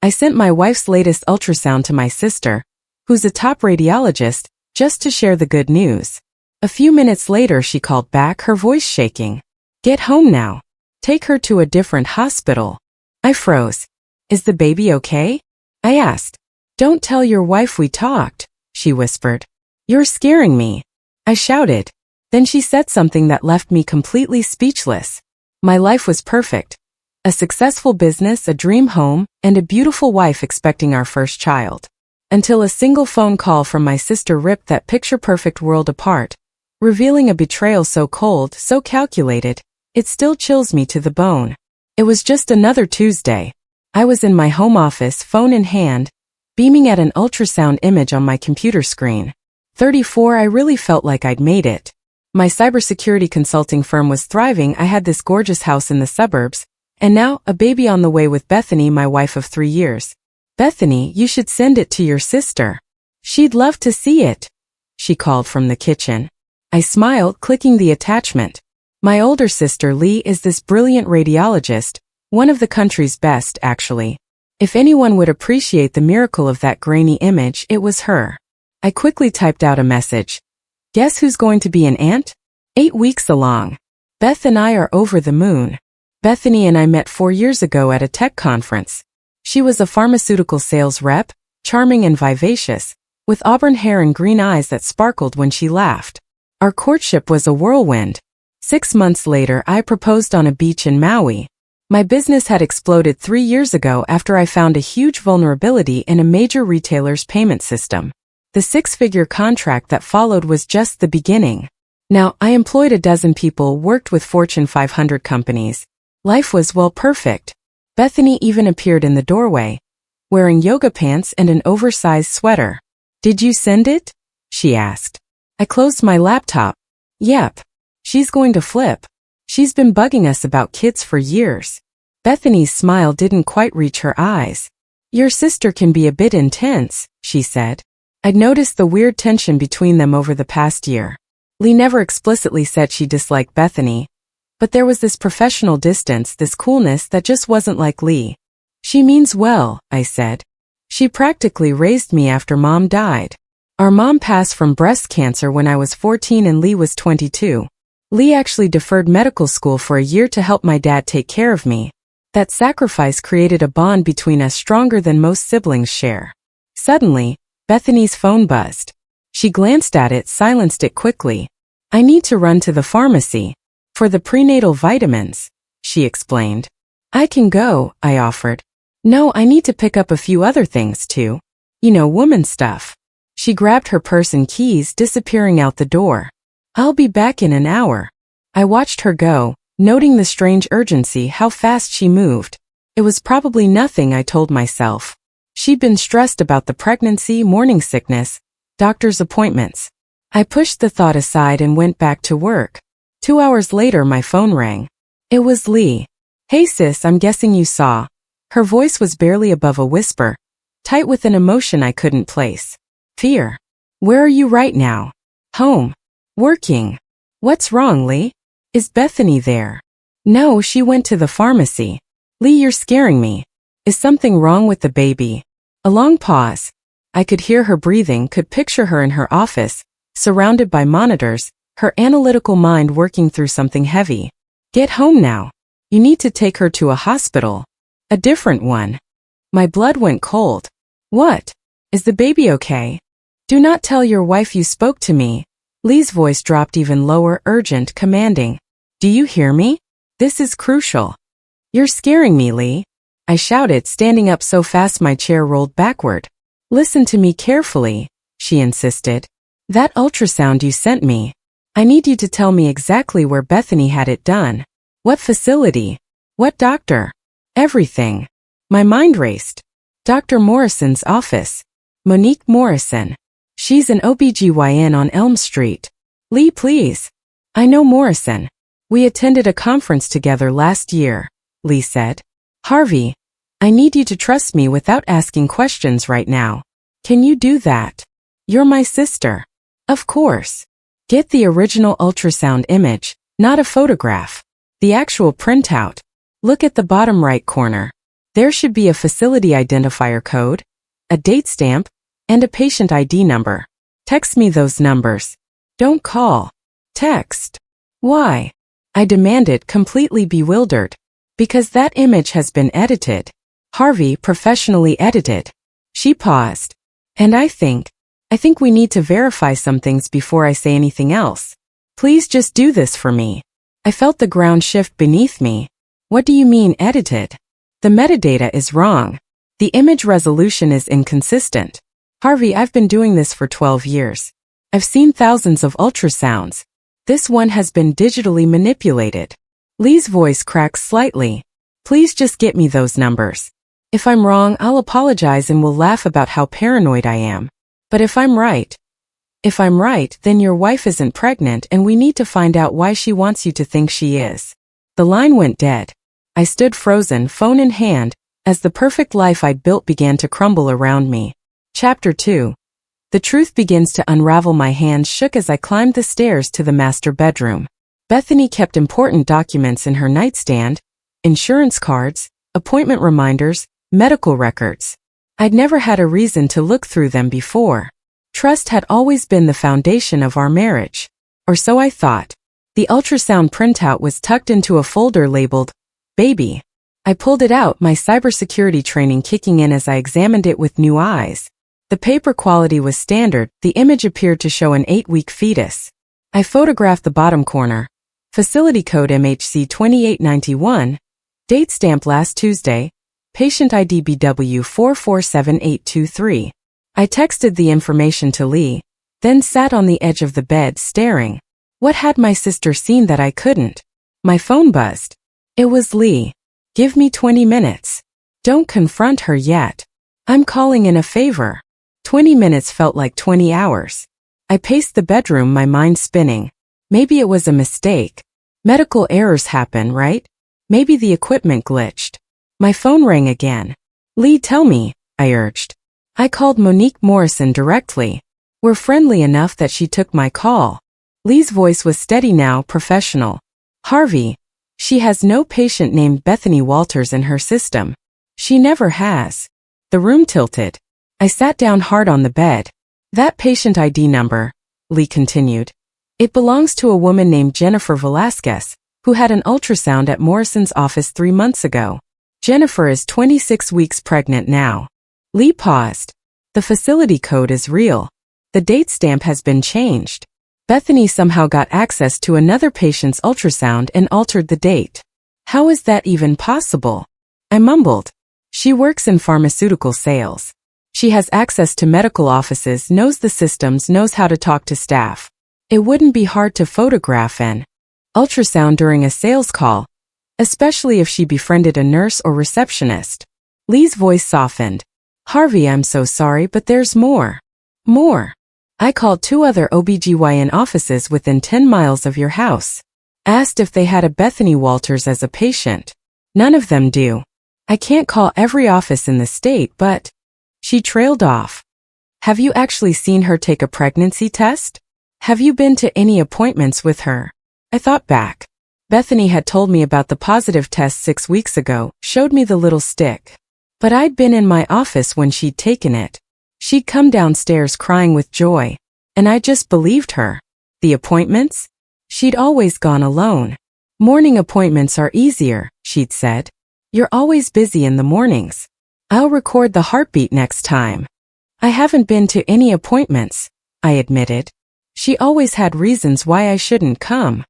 I sent my wife's latest ultrasound to my sister, who's a top radiologist, just to share the good news. A few minutes later she called back, her voice shaking. Get home now. Take her to a different hospital. I froze. Is the baby okay? I asked. Don't tell your wife we talked, she whispered. You're scaring me, I shouted. Then she said something that left me completely speechless. My life was perfect. A successful business, a dream home, and a beautiful wife expecting our first child. Until a single phone call from my sister ripped that picture-perfect world apart, revealing a betrayal so cold, so calculated, it still chills me to the bone. It was just another Tuesday. I was in my home office, phone in hand, beaming at an ultrasound image on my computer screen. 34, I really felt like I'd made it. My cybersecurity consulting firm was thriving, I had this gorgeous house in the suburbs, and now, a baby on the way with Bethany, my wife of 3 years. Bethany, you should send it to your sister. She'd love to see it, she called from the kitchen. I smiled, clicking the attachment. My older sister Lee is this brilliant radiologist, one of the country's best, actually. If anyone would appreciate the miracle of that grainy image, it was her. I quickly typed out a message. Guess who's going to be an aunt? 8 weeks along. Beth and I are over the moon. Bethany and I met 4 years ago at a tech conference. She was a pharmaceutical sales rep, charming and vivacious, with auburn hair and green eyes that sparkled when she laughed. Our courtship was a whirlwind. 6 months later, I proposed on a beach in Maui. My business had exploded 3 years ago after I found a huge vulnerability in a major retailer's payment system. The 6-figure contract that followed was just the beginning. Now, I employed a dozen people, worked with Fortune 500 companies. Life was, well, perfect. Bethany even appeared in the doorway, wearing yoga pants and an oversized sweater. Did you send it? She asked. I closed my laptop. Yep. She's going to flip. She's been bugging us about kids for years. Bethany's smile didn't quite reach her eyes. Your sister can be a bit intense, she said. I'd noticed the weird tension between them over the past year. Lee never explicitly said she disliked Bethany, but there was this professional distance, this coolness that just wasn't like Lee. She means well, I said. She practically raised me after Mom died. Our mom passed from breast cancer when I was 14 and Lee was 22. Lee actually deferred medical school for a year to help my dad take care of me. That sacrifice created a bond between us stronger than most siblings share. Suddenly, Bethany's phone buzzed. She glanced at it, silenced it quickly. I need to run to the pharmacy. For the prenatal vitamins, she explained. I can go, I offered. No, I need to pick up a few other things too. You know, woman stuff. She grabbed her purse and keys, disappearing out the door. I'll be back in an hour. I watched her go, noting the strange urgency, how fast she moved. It was probably nothing, I told myself. She'd been stressed about the pregnancy, morning sickness, doctor's appointments. I pushed the thought aside and went back to work. 2 hours later, my phone rang. It was Lee. Hey sis, I'm guessing you saw. Her voice was barely above a whisper, tight with an emotion I couldn't place. Fear. Where are you right now? Home. Working. What's wrong, Lee? Is Bethany there? No, she went to the pharmacy. Lee, you're scaring me. Is something wrong with the baby? A long pause. I could hear her breathing, could picture her in her office, surrounded by monitors, her analytical mind working through something heavy. Get home now. You need to take her to a hospital. A different one. My blood went cold. What? Is the baby okay? Do not tell your wife you spoke to me. Lee's voice dropped even lower, urgent, commanding. Do you hear me? This is crucial. You're scaring me, Lee, I shouted, standing up so fast my chair rolled backward. Listen to me carefully, she insisted. That ultrasound you sent me. I need you to tell me exactly where Bethany had it done. What facility? What doctor? Everything. My mind raced. Dr. Morrison's office. Monique Morrison. She's an OBGYN on Elm Street. Lee, please. I know Morrison. We attended a conference together last year, Lee said. Harvey, I need you to trust me without asking questions right now. Can you do that? You're my sister. Of course. Get the original ultrasound image, not a photograph. The actual printout. Look at the bottom right corner. There should be a facility identifier code, a date stamp, and a patient ID number. Text me those numbers. Don't call. Text. Why? I demanded, completely bewildered. Because that image has been edited. Harvey, professionally edited. She paused. And I think we need to verify some things before I say anything else. Please just do this for me. I felt the ground shift beneath me. What do you mean edited? The metadata is wrong. The image resolution is inconsistent. Harvey, I've been doing this for 12 years. I've seen thousands of ultrasounds. This one has been digitally manipulated. Lee's voice cracked slightly. Please just get me those numbers. If I'm wrong, I'll apologize and we'll laugh about how paranoid I am. But if I'm right, then your wife isn't pregnant and we need to find out why she wants you to think she is. The line went dead. I stood frozen, phone in hand, as the perfect life I'd built began to crumble around me. Chapter 2. The truth begins to unravel. My hands shook as I climbed the stairs to the master bedroom. Bethany kept important documents in her nightstand, insurance cards, appointment reminders, medical records. I'd never had a reason to look through them before. Trust had always been the foundation of our marriage. Or so I thought. The ultrasound printout was tucked into a folder labeled, Baby. I pulled it out, my cybersecurity training kicking in as I examined it with new eyes. The paper quality was standard, the image appeared to show an 8-week fetus. I photographed the bottom corner. Facility code MHC 2891, date stamp last Tuesday, patient ID BW 447823. I texted the information to Lee, then sat on the edge of the bed staring. What had my sister seen that I couldn't? My phone buzzed. It was Lee. Give me 20 minutes. Don't confront her yet. I'm calling in a favor. 20 minutes felt like 20 hours. I paced the bedroom, my mind spinning. Maybe it was a mistake. Medical errors happen, right? Maybe the equipment glitched. My phone rang again. Lee, tell me, I urged. I called Monique Morrison directly. We're friendly enough that she took my call. Lee's voice was steady now, professional. Harvey, she has no patient named Bethany Walters in her system. She never has. The room tilted. I sat down hard on the bed. That patient ID number, Lee continued. It belongs to a woman named Jennifer Velasquez, who had an ultrasound at Morrison's office 3 months ago. Jennifer is 26 weeks pregnant now. Lee paused. The facility code is real. The date stamp has been changed. Bethany somehow got access to another patient's ultrasound and altered the date. How is that even possible? I mumbled. She works in pharmaceutical sales. She has access to medical offices, knows the systems, knows how to talk to staff. It wouldn't be hard to photograph an ultrasound during a sales call, especially if she befriended a nurse or receptionist. Lee's voice softened. Harvey, I'm so sorry, but there's more. More. I called 2 other OBGYN offices within 10 miles of your house. Asked if they had a Bethany Walters as a patient. None of them do. I can't call every office in the state, but... She trailed off. Have you actually seen her take a pregnancy test? Have you been to any appointments with her? I thought back. Bethany had told me about the positive test 6 weeks ago, showed me the little stick. But I'd been in my office when she'd taken it. She'd come downstairs crying with joy, and I just believed her. The appointments? She'd always gone alone. Morning appointments are easier, she'd said. You're always busy in the mornings. I'll record the heartbeat next time. I haven't been to any appointments, I admitted. She always had reasons why I shouldn't come.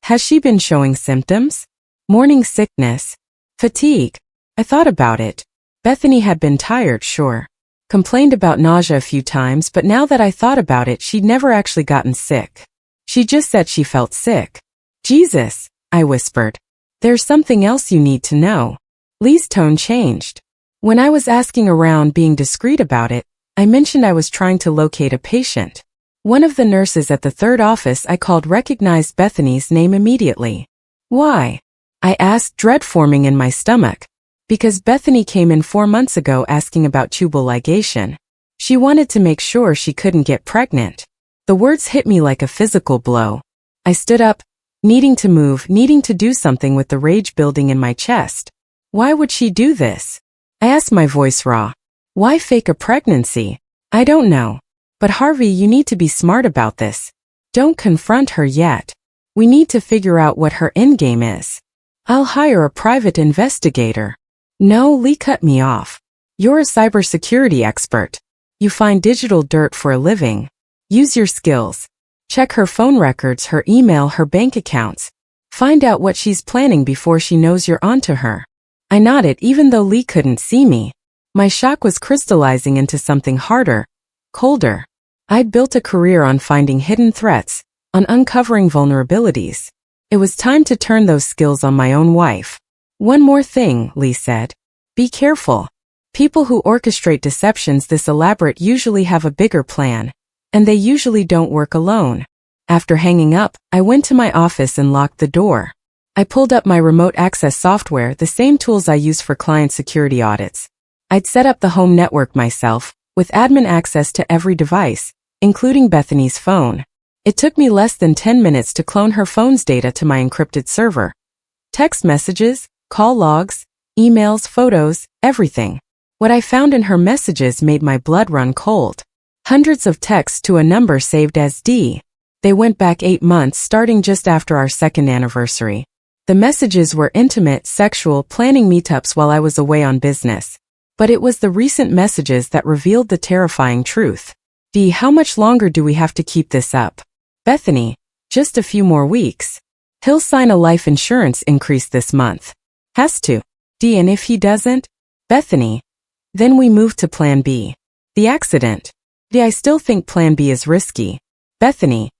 Has she been showing symptoms? Morning sickness? Fatigue? I thought about it. Bethany had been tired, sure. Complained about nausea a few times, but now that I thought about it, she'd never actually gotten sick. She just said she felt sick. Jesus, I whispered. There's something else you need to know. Lee's tone changed. When I was asking around, being discreet about it, I mentioned I was trying to locate a patient. One of the nurses at the 3rd office I called recognized Bethany's name immediately. Why? I asked, dread forming in my stomach. Because Bethany came in 4 months ago asking about tubal ligation. She wanted to make sure she couldn't get pregnant. The words hit me like a physical blow. I stood up, needing to move, needing to do something with the rage building in my chest. Why would she do this? I asked, my voice raw. Why fake a pregnancy? I don't know. But Harvey, you need to be smart about this. Don't confront her yet. We need to figure out what her endgame is. I'll hire a private investigator. No, Lee cut me off. You're a cybersecurity expert. You find digital dirt for a living. Use your skills. Check her phone records, her email, her bank accounts. Find out what she's planning before she knows you're onto her. I nodded even though Lee couldn't see me. My shock was crystallizing into something harder, colder. I'd built a career on finding hidden threats, on uncovering vulnerabilities. It was time to turn those skills on my own wife. One more thing, Lee said. Be careful. People who orchestrate deceptions this elaborate usually have a bigger plan, and they usually don't work alone. After hanging up, I went to my office and locked the door. I pulled up my remote access software, the same tools I use for client security audits. I'd set up the home network myself, with admin access to every device, including Bethany's phone. It took me less than 10 minutes to clone her phone's data to my encrypted server. Text messages, call logs, emails, photos, everything. What I found in her messages made my blood run cold. Hundreds of texts to a number saved as D. They went back 8 months, starting just after our second anniversary. The messages were intimate, sexual, planning meetups while I was away on business. But it was the recent messages that revealed the terrifying truth. D, how much longer do we have to keep this up? Bethany, just a few more weeks. He'll sign a life insurance increase this month. Has to. D, and if he doesn't? Bethany. Then we move to Plan B. The accident. D, I still think Plan B is risky. Bethany.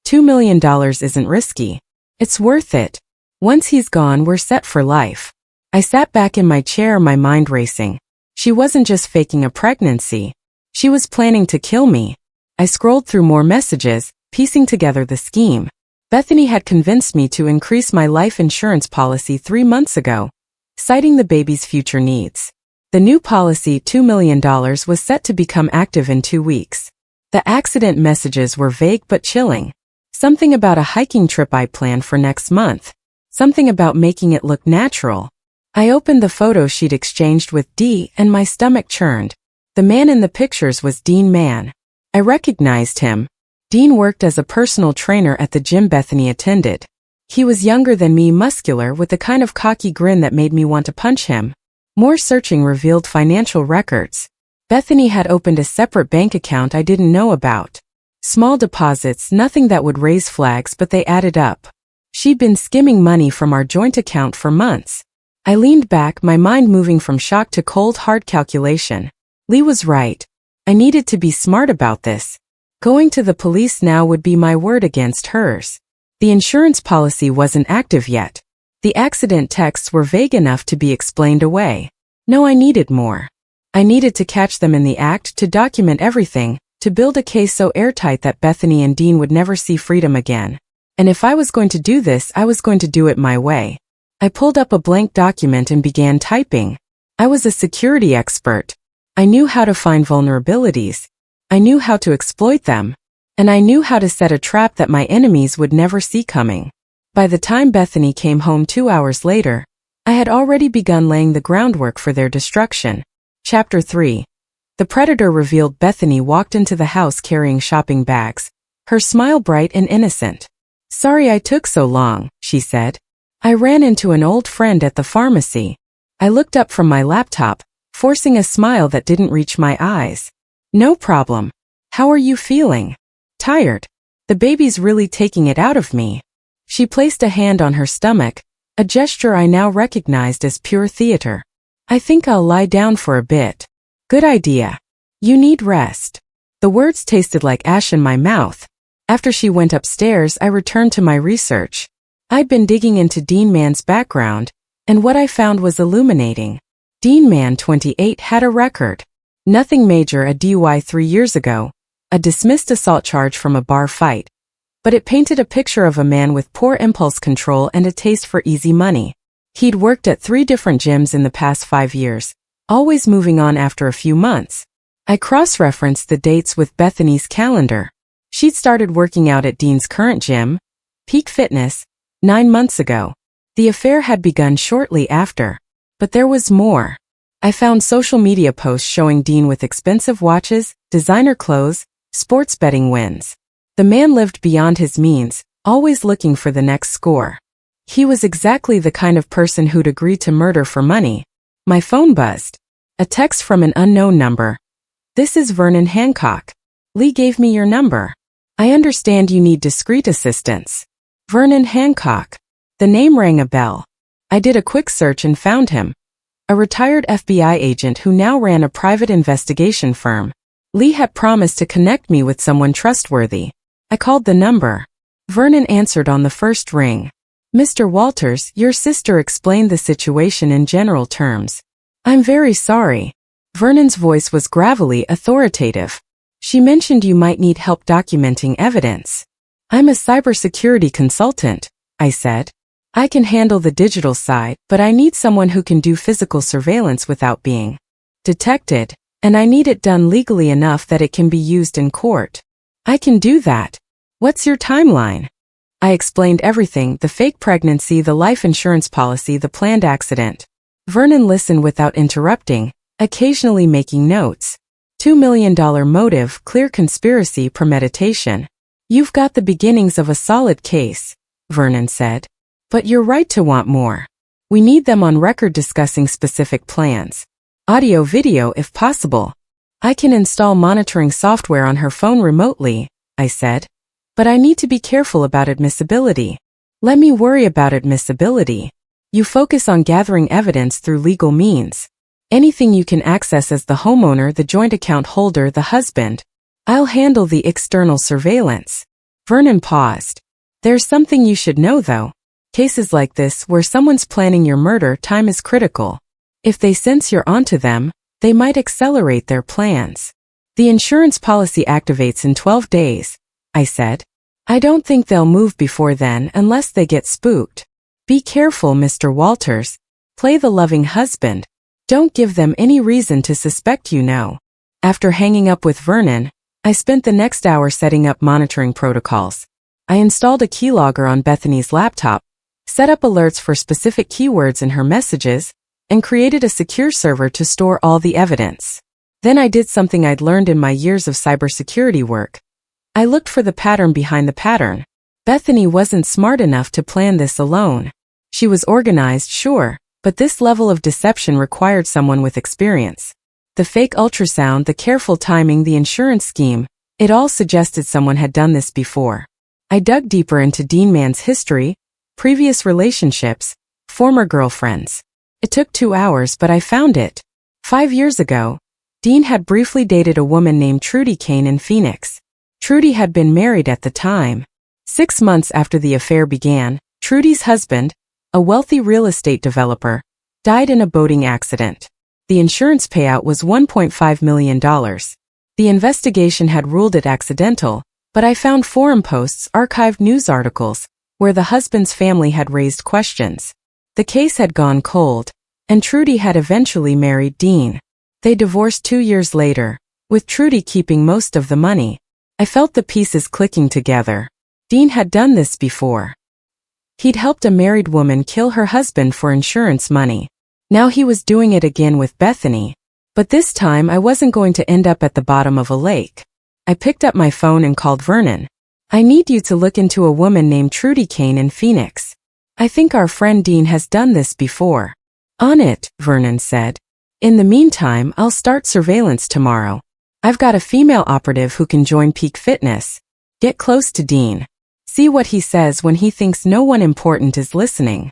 $2 million isn't risky. It's worth it. Once he's gone, we're set for life. I sat back in my chair, my mind racing. She wasn't just faking a pregnancy. She was planning to kill me. I scrolled through more messages, piecing together the scheme. Bethany had convinced me to increase my life insurance policy 3 months ago, citing the baby's future needs. The new policy, $2 million, was set to become active in 2 weeks. The accident messages were vague but chilling. Something about a hiking trip I planned for next month. Something about making it look natural. I opened the photo she'd exchanged with Dee and my stomach churned. The man in the pictures was Dean Mann. I recognized him. Dean worked as a personal trainer at the gym Bethany attended. He was younger than me, muscular, with the kind of cocky grin that made me want to punch him. More searching revealed financial records. Bethany had opened a separate bank account I didn't know about. Small deposits, nothing that would raise flags, but they added up. She'd been skimming money from our joint account for months. I leaned back, my mind moving from shock to cold, hard calculation. Lee was right. I needed to be smart about this. Going to the police now would be my word against hers. The insurance policy wasn't active yet. The accident texts were vague enough to be explained away. No, I needed more. I needed to catch them in the act, to document everything, to build a case so airtight that Bethany and Dean would never see freedom again. And if I was going to do this, I was going to do it my way. I pulled up a blank document and began typing. I was a security expert. I knew how to find vulnerabilities. I knew how to exploit them. And I knew how to set a trap that my enemies would never see coming. By the time Bethany came home 2 hours later, I had already begun laying the groundwork for their destruction. Chapter 3. The predator revealed. Bethany walked into the house carrying shopping bags, her smile bright and innocent. "Sorry I took so long," she said. "I ran into an old friend at the pharmacy." I looked up from my laptop, forcing a smile that didn't reach my eyes. "No problem. How are you feeling?" "Tired. The baby's really taking it out of me." She placed a hand on her stomach, a gesture I now recognized as pure theater. "I think I'll lie down for a bit." "Good idea. You need rest." The words tasted like ash in my mouth. After she went upstairs, I returned to my research. I'd been digging into Dean Mann's background, and what I found was illuminating. Dean Mann, 28, had a record. Nothing major, a DUI 3 years ago, a dismissed assault charge from a bar fight. But it painted a picture of a man with poor impulse control and a taste for easy money. He'd worked at 3 different gyms in the past 5 years, always moving on after a few months. I cross-referenced the dates with Bethany's calendar. She'd started working out at Dean's current gym, Peak Fitness, 9 months ago. The affair had begun shortly after. But there was more. I found social media posts showing Dean with expensive watches, designer clothes, sports betting wins. The man lived beyond his means, always looking for the next score. He was exactly the kind of person who'd agree to murder for money. My phone buzzed. A text from an unknown number. "This is Vernon Hancock. Lee gave me your number. I understand you need discreet assistance." Vernon Hancock. The name rang a bell. I did a quick search and found him. A retired FBI agent who now ran a private investigation firm. Lee had promised to connect me with someone trustworthy. I called the number. Vernon answered on the first ring. "Mr. Walters, your sister explained the situation in general terms. I'm very sorry." Vernon's voice was gravelly authoritative. "She mentioned you might need help documenting evidence." "I'm a cybersecurity consultant," I said. "I can handle the digital side, but I need someone who can do physical surveillance without being detected, and I need it done legally enough that it can be used in court." "I can do that. What's your timeline?" I explained everything: the fake pregnancy, the life insurance policy, the planned accident. Vernon listened without interrupting, occasionally making notes. $2 million motive, clear conspiracy, premeditation. "You've got the beginnings of a solid case," Vernon said. "But you're right to want more. We need them on record discussing specific plans. Audio, video if possible. I can install monitoring software on her phone remotely," I said. "But I need to be careful about admissibility." "Let me worry about admissibility. You focus on gathering evidence through legal means. Anything you can access as the homeowner, the joint account holder, the husband. I'll handle the external surveillance." Vernon paused. "There's something you should know though. Cases like this, where someone's planning your murder, time is critical. If they sense you're onto them, they might accelerate their plans. The insurance policy activates in 12 days, I said. "I don't think they'll move before then unless they get spooked. Be careful, Mr. Walters. Play the loving husband. Don't give them any reason to suspect you know." After hanging up with Vernon, I spent the next hour setting up monitoring protocols. I installed a keylogger on Bethany's laptop, set up alerts for specific keywords in her messages, and created a secure server to store all the evidence. Then I did something I'd learned in my years of cybersecurity work. I looked for the pattern behind the pattern. Bethany wasn't smart enough to plan this alone. She was organized, sure, but this level of deception required someone with experience. The fake ultrasound, the careful timing, the insurance scheme, it all suggested someone had done this before. I dug deeper into Dean Mann's history, previous relationships, former girlfriends. It took 2 hours, but I found it. 5 years ago, Dean had briefly dated a woman named Trudy Kane in Phoenix. Trudy had been married at the time. 6 months after the affair began, Trudy's husband, a wealthy real estate developer, died in a boating accident. The insurance payout was $1.5 million. The investigation had ruled it accidental, but I found forum posts, archived news articles, where the husband's family had raised questions. The case had gone cold, and Trudy had eventually married Dean. They divorced 2 years later, with Trudy keeping most of the money. I felt the pieces clicking together. Dean had done this before. He'd helped a married woman kill her husband for insurance money. Now he was doing it again with Bethany. But this time I wasn't going to end up at the bottom of a lake. I picked up my phone and called Vernon. "I need you to look into a woman named Trudy Kane in Phoenix. I think our friend Dean has done this before." "On it," Vernon said. "In the meantime, I'll start surveillance tomorrow. I've got a female operative who can join Peak Fitness. Get close to Dean. See what he says when he thinks no one important is listening."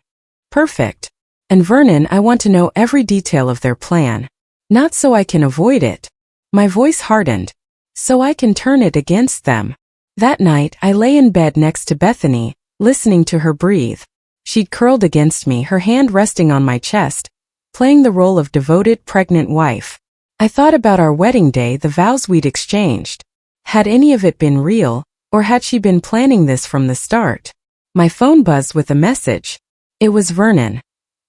"Perfect. And Vernon, I want to know every detail of their plan. Not so I can avoid it." My voice hardened. "So I can turn it against them." That night, I lay in bed next to Bethany, listening to her breathe. She'd curled against me, her hand resting on my chest, playing the role of devoted, pregnant wife. I thought about our wedding day, the vows we'd exchanged. Had any of it been real, or had she been planning this from the start? My phone buzzed with a message. It was Vernon.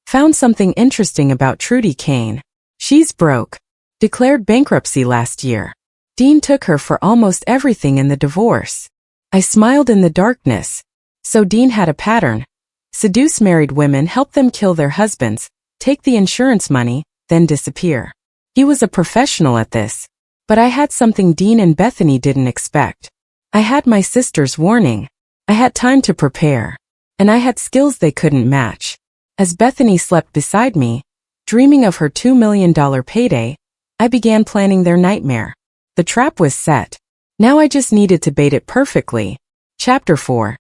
"Found something interesting about Trudy Kane. She's broke. Declared bankruptcy last year. Dean took her for almost everything in the divorce." I smiled in the darkness. So Dean had a pattern. Seduce married women, help them kill their husbands, take the insurance money, then disappear. He was a professional at this. But I had something Dean and Bethany didn't expect. I had my sister's warning. I had time to prepare. And I had skills they couldn't match. As Bethany slept beside me, dreaming of her $2 million payday, I began planning their nightmare. The trap was set. Now I just needed to bait it perfectly. Chapter 4.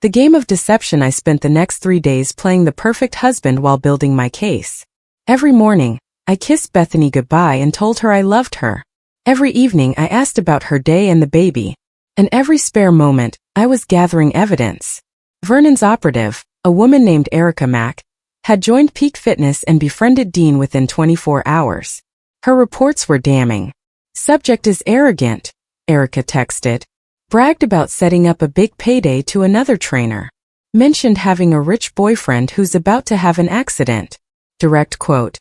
The game of deception. I spent the next 3 days playing the perfect husband while building my case. Every morning, I kissed Bethany goodbye and told her I loved her. Every evening I asked about her day and the baby. And every spare moment, I was gathering evidence. Vernon's operative, a woman named Erica Mack, had joined Peak Fitness and befriended Dean within 24 hours. Her reports were damning. Subject is arrogant, Erica texted. Bragged about setting up a big payday to another trainer. Mentioned having a rich boyfriend who's about to have an accident. Direct quote.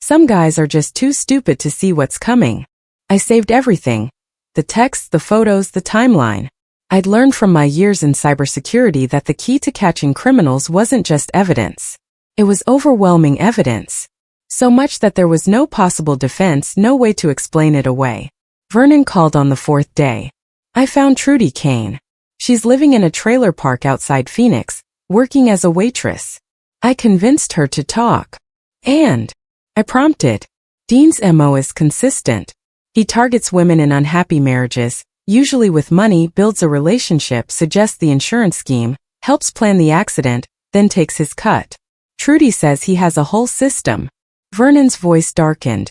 Some guys are just too stupid to see what's coming. I saved everything. The texts, the photos, the timeline. I'd learned from my years in cybersecurity that the key to catching criminals wasn't just evidence. It was overwhelming evidence. So much that there was no possible defense, no way to explain it away. Vernon called on the 4th day. I found Trudy Kane. She's living in a trailer park outside Phoenix, working as a waitress. I convinced her to talk. And I prompted. Dean's MO is consistent. He targets women in unhappy marriages, usually with money, builds a relationship, suggests the insurance scheme, helps plan the accident, then takes his cut. Trudy says he has a whole system. Vernon's voice darkened.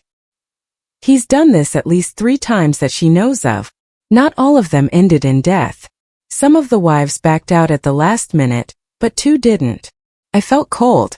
He's done this at least 3 times that she knows of. Not all of them ended in death. Some of the wives backed out at the last minute, but 2 didn't. I felt cold.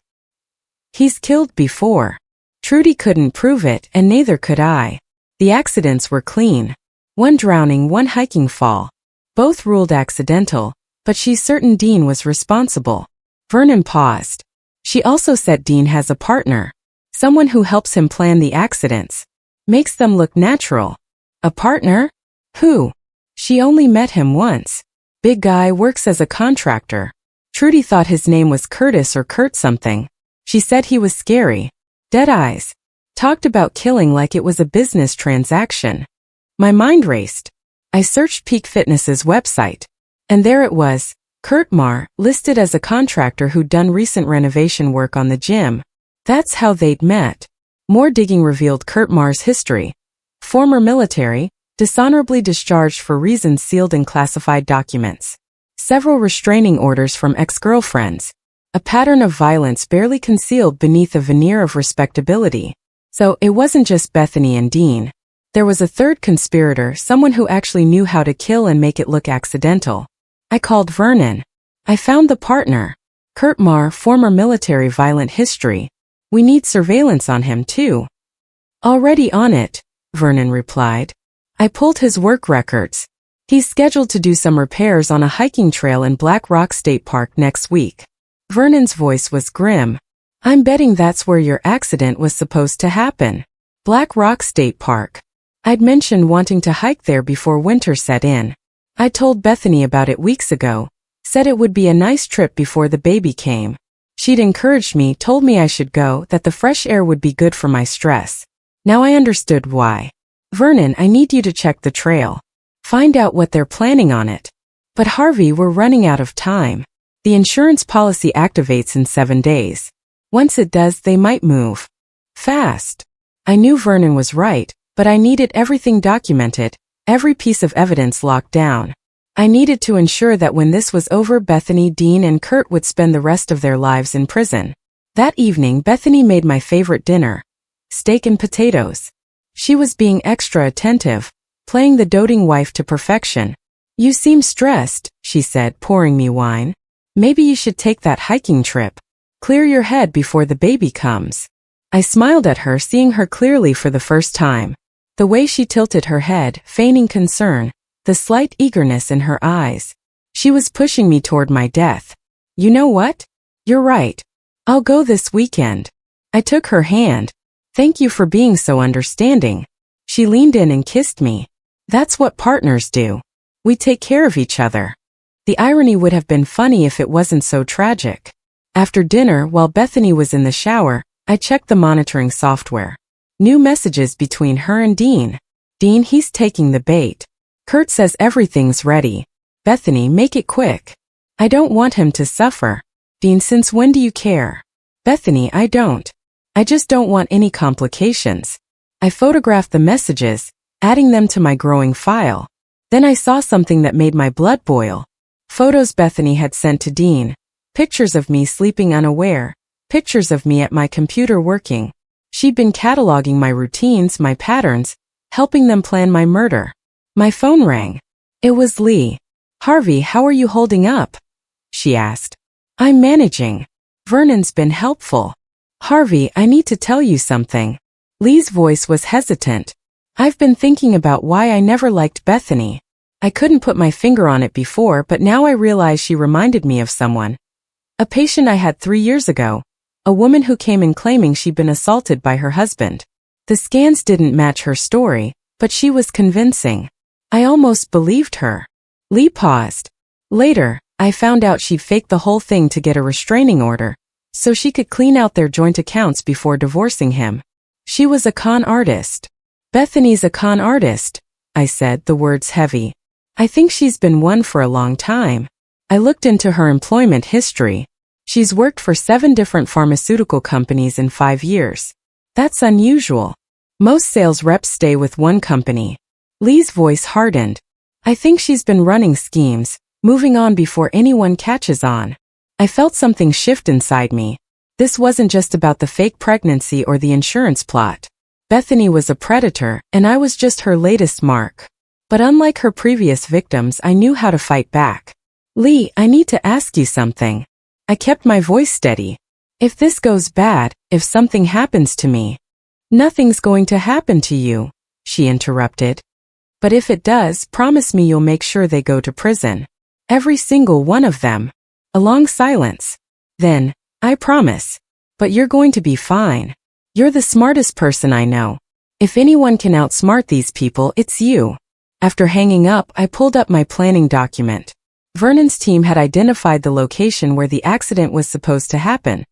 He's killed before. Trudy couldn't prove it, and neither could I. The accidents were clean. 1 drowning, 1 hiking fall. Both ruled accidental, but she's certain Dean was responsible. Vernon paused. She also said Dean has a partner. Someone who helps him plan the accidents. Makes them look natural. A partner? Who? She only met him once. Big guy, works as a contractor. Trudy thought his name was Curtis or Kurt something. She said he was scary. Dead eyes. Talked about killing like it was a business transaction. My mind raced. I searched Peak Fitness's website. And there it was, Kurt Marr, listed as a contractor who'd done recent renovation work on the gym. That's how they'd met. More digging revealed Kurt Marr's history. Former military, dishonorably discharged for reasons sealed in classified documents. Several restraining orders from ex-girlfriends. A pattern of violence barely concealed beneath a veneer of respectability. So it wasn't just Bethany and Dean. There was a third conspirator, someone who actually knew how to kill and make it look accidental. I called Vernon. I found the partner. Kurt Marr, former military, violent history. We need surveillance on him too. Already on it, Vernon replied. I pulled his work records. He's scheduled to do some repairs on a hiking trail in Black Rock State Park next week. Vernon's voice was grim. I'm betting that's where your accident was supposed to happen. Black Rock State Park. I'd mentioned wanting to hike there before winter set in. I told Bethany about it weeks ago. Said it would be a nice trip before the baby came. She'd encouraged me, told me I should go, that the fresh air would be good for my stress. Now I understood why. Vernon, I need you to check the trail. Find out what they're planning on it. But Harvey, we're running out of time. The insurance policy activates in 7 days. Once it does, they might move. Fast. I knew Vernon was right, but I needed everything documented, every piece of evidence locked down. I needed to ensure that when this was over, Bethany, Dean, and Kurt would spend the rest of their lives in prison. That evening, Bethany made my favorite dinner. Steak and potatoes. She was being extra attentive, playing the doting wife to perfection. You seem stressed, she said, pouring me wine. Maybe you should take that hiking trip. Clear your head before the baby comes. I smiled at her, seeing her clearly for the first time. The way she tilted her head, feigning concern, the slight eagerness in her eyes. She was pushing me toward my death. You know what? You're right. I'll go this weekend. I took her hand. Thank you for being so understanding. She leaned in and kissed me. That's what partners do. We take care of each other. The irony would have been funny if it wasn't so tragic. After dinner, while Bethany was in the shower, I checked the monitoring software. New messages between her and Dean. Dean, he's taking the bait. Kurt says everything's ready. Bethany, make it quick. I don't want him to suffer. Dean, since when do you care? Bethany, I don't. I just don't want any complications. I photographed the messages, adding them to my growing file. Then I saw something that made my blood boil. Photos Bethany had sent to Dean. Pictures of me sleeping unaware. Pictures of me at my computer working. She'd been cataloging my routines, my patterns, helping them plan my murder. My phone rang. It was Lee. Harvey, how are you holding up? She asked. I'm managing. Vernon's been helpful. Harvey, I need to tell you something. Lee's voice was hesitant. I've been thinking about why I never liked Bethany. I couldn't put my finger on it before, but now I realize she reminded me of someone. A patient I had 3 years ago. A woman who came in claiming she'd been assaulted by her husband. The scans didn't match her story, but she was convincing. I almost believed her. Lee paused. Later, I found out she'd faked the whole thing to get a restraining order, so she could clean out their joint accounts before divorcing him. She was a con artist. Bethany's a con artist, I said, the words heavy. I think she's been one for a long time. I looked into her employment history. She's worked for 7 different pharmaceutical companies in 5 years. That's unusual. Most sales reps stay with one company. Lee's voice hardened. I think she's been running schemes, moving on before anyone catches on. I felt something shift inside me. This wasn't just about the fake pregnancy or the insurance plot. Bethany was a predator, and I was just her latest mark. But unlike her previous victims, I knew how to fight back. Lee, I need to ask you something. I kept my voice steady. If this goes bad, if something happens to me. Nothing's going to happen to you, she interrupted. But if it does, promise me you'll make sure they go to prison. Every single one of them. A long silence. Then, I promise. But you're going to be fine. You're the smartest person I know. If anyone can outsmart these people, it's you. After hanging up, I pulled up my planning document. Vernon's team had identified the location where the accident was supposed to happen.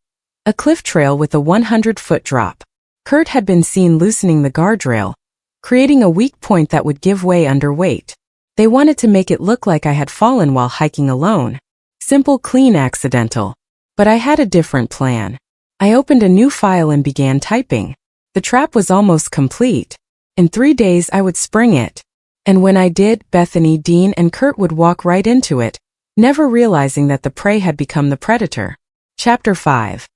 A cliff trail with a 100-foot drop. Kurt had been seen loosening the guardrail, creating a weak point that would give way under weight. They wanted to make it look like I had fallen while hiking alone. Simple, clean, accidental. But I had a different plan. I opened a new file and began typing. The trap was almost complete. In 3 days I would spring it. And when I did, Bethany, Dean, and Kurt would walk right into it, never realizing that the prey had become the predator. Chapter 5.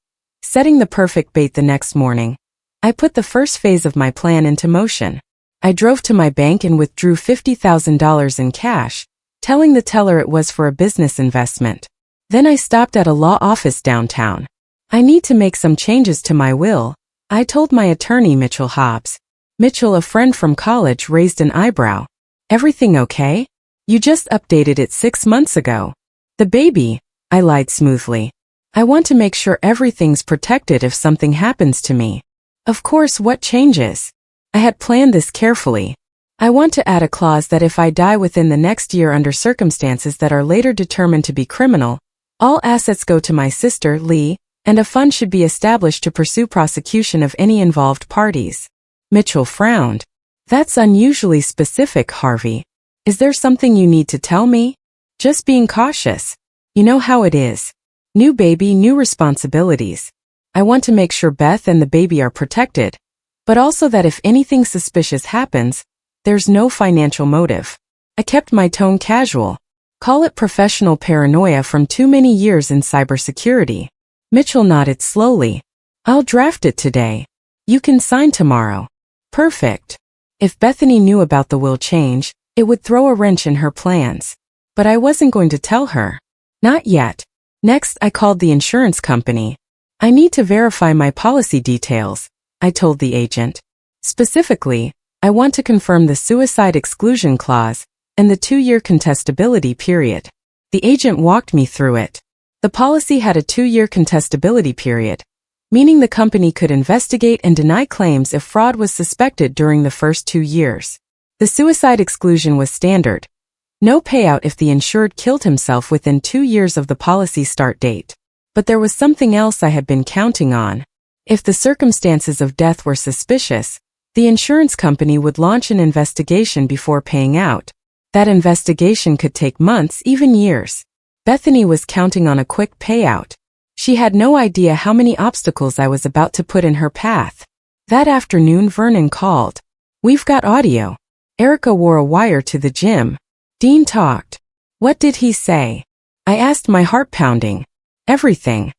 Setting the perfect bait. The next morning, I put the first phase of my plan into motion. I drove to my bank and withdrew $50,000 in cash, telling the teller it was for a business investment. Then I stopped at a law office downtown. I need to make some changes to my will, I told my attorney, Mitchell Hobbs. Mitchell, a friend from college, raised an eyebrow. Everything okay? You just updated it 6 months ago. The baby, I lied smoothly. I want to make sure everything's protected if something happens to me. Of course, what changes? I had planned this carefully. I want to add a clause that if I die within the next year under circumstances that are later determined to be criminal, all assets go to my sister, Lee, and a fund should be established to pursue prosecution of any involved parties. Mitchell frowned. That's unusually specific, Harvey. Is there something you need to tell me? Just being cautious. You know how it is. New baby, new responsibilities. I want to make sure Beth and the baby are protected, but also that if anything suspicious happens, there's no financial motive. I kept my tone casual. Call it professional paranoia from too many years in cybersecurity. Mitchell nodded slowly. I'll draft it today. You can sign tomorrow. Perfect. If Bethany knew about the will change, it would throw a wrench in her plans. But I wasn't going to tell her. Not yet. Next, I called the insurance company. I need to verify my policy details, I told the agent. Specifically, I want to confirm the suicide exclusion clause and the 2-year contestability period. The agent walked me through it. The policy had a 2-year contestability period, meaning the company could investigate and deny claims if fraud was suspected during the first 2 years. The suicide exclusion was standard. No payout if the insured killed himself within 2 years of the policy start date. But there was something else I had been counting on. If the circumstances of death were suspicious, the insurance company would launch an investigation before paying out. That investigation could take months, even years. Bethany was counting on a quick payout. She had no idea how many obstacles I was about to put in her path. That afternoon Vernon called. "We've got audio." Erica wore a wire to the gym. Dean talked. "What did he say?" I asked, my heart pounding. "Everything."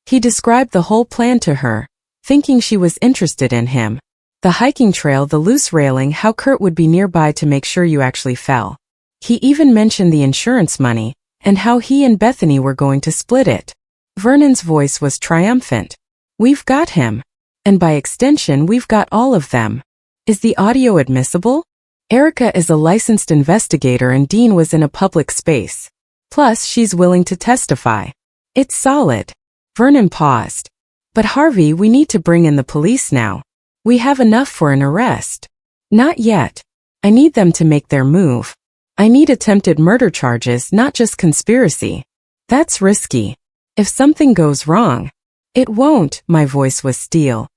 He described the whole plan to her, thinking she was interested in him. The hiking trail, the loose railing, how Kurt would be nearby to make sure you actually fell. He even mentioned the insurance money, and how he and Bethany were going to split it. Vernon's voice was triumphant. "We've got him. And by extension, we've got all of them." "Is the audio admissible?" Erica is a licensed investigator and Dean was in a public space. Plus, she's willing to testify. "It's solid." Vernon paused. "But Harvey, we need to bring in the police now. We have enough for an arrest." "Not yet. I need them to make their move. I need attempted murder charges, not just conspiracy. That's risky. If something goes wrong." "It won't," my voice was steel.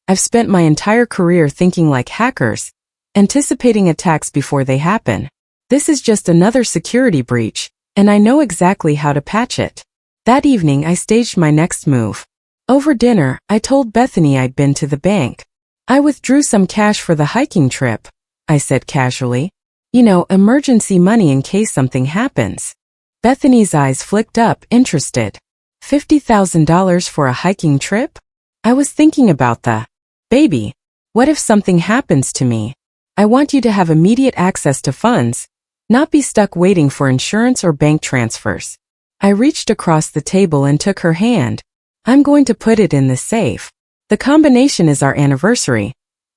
"I've spent my entire career thinking like hackers, anticipating attacks before they happen. This is just another security breach, and I know exactly how to patch it." That evening I staged my next move. Over dinner, I told Bethany I'd been to the bank. "I withdrew some cash for the hiking trip," I said casually. "You know, emergency money in case something happens." Bethany's eyes flicked up, interested. $50,000 for a hiking trip? I was thinking about the baby. What if something happens to me? I want you to have immediate access to funds, not be stuck waiting for insurance or bank transfers. I reached across the table and took her hand. "I'm going to put it in the safe. The combination is our anniversary.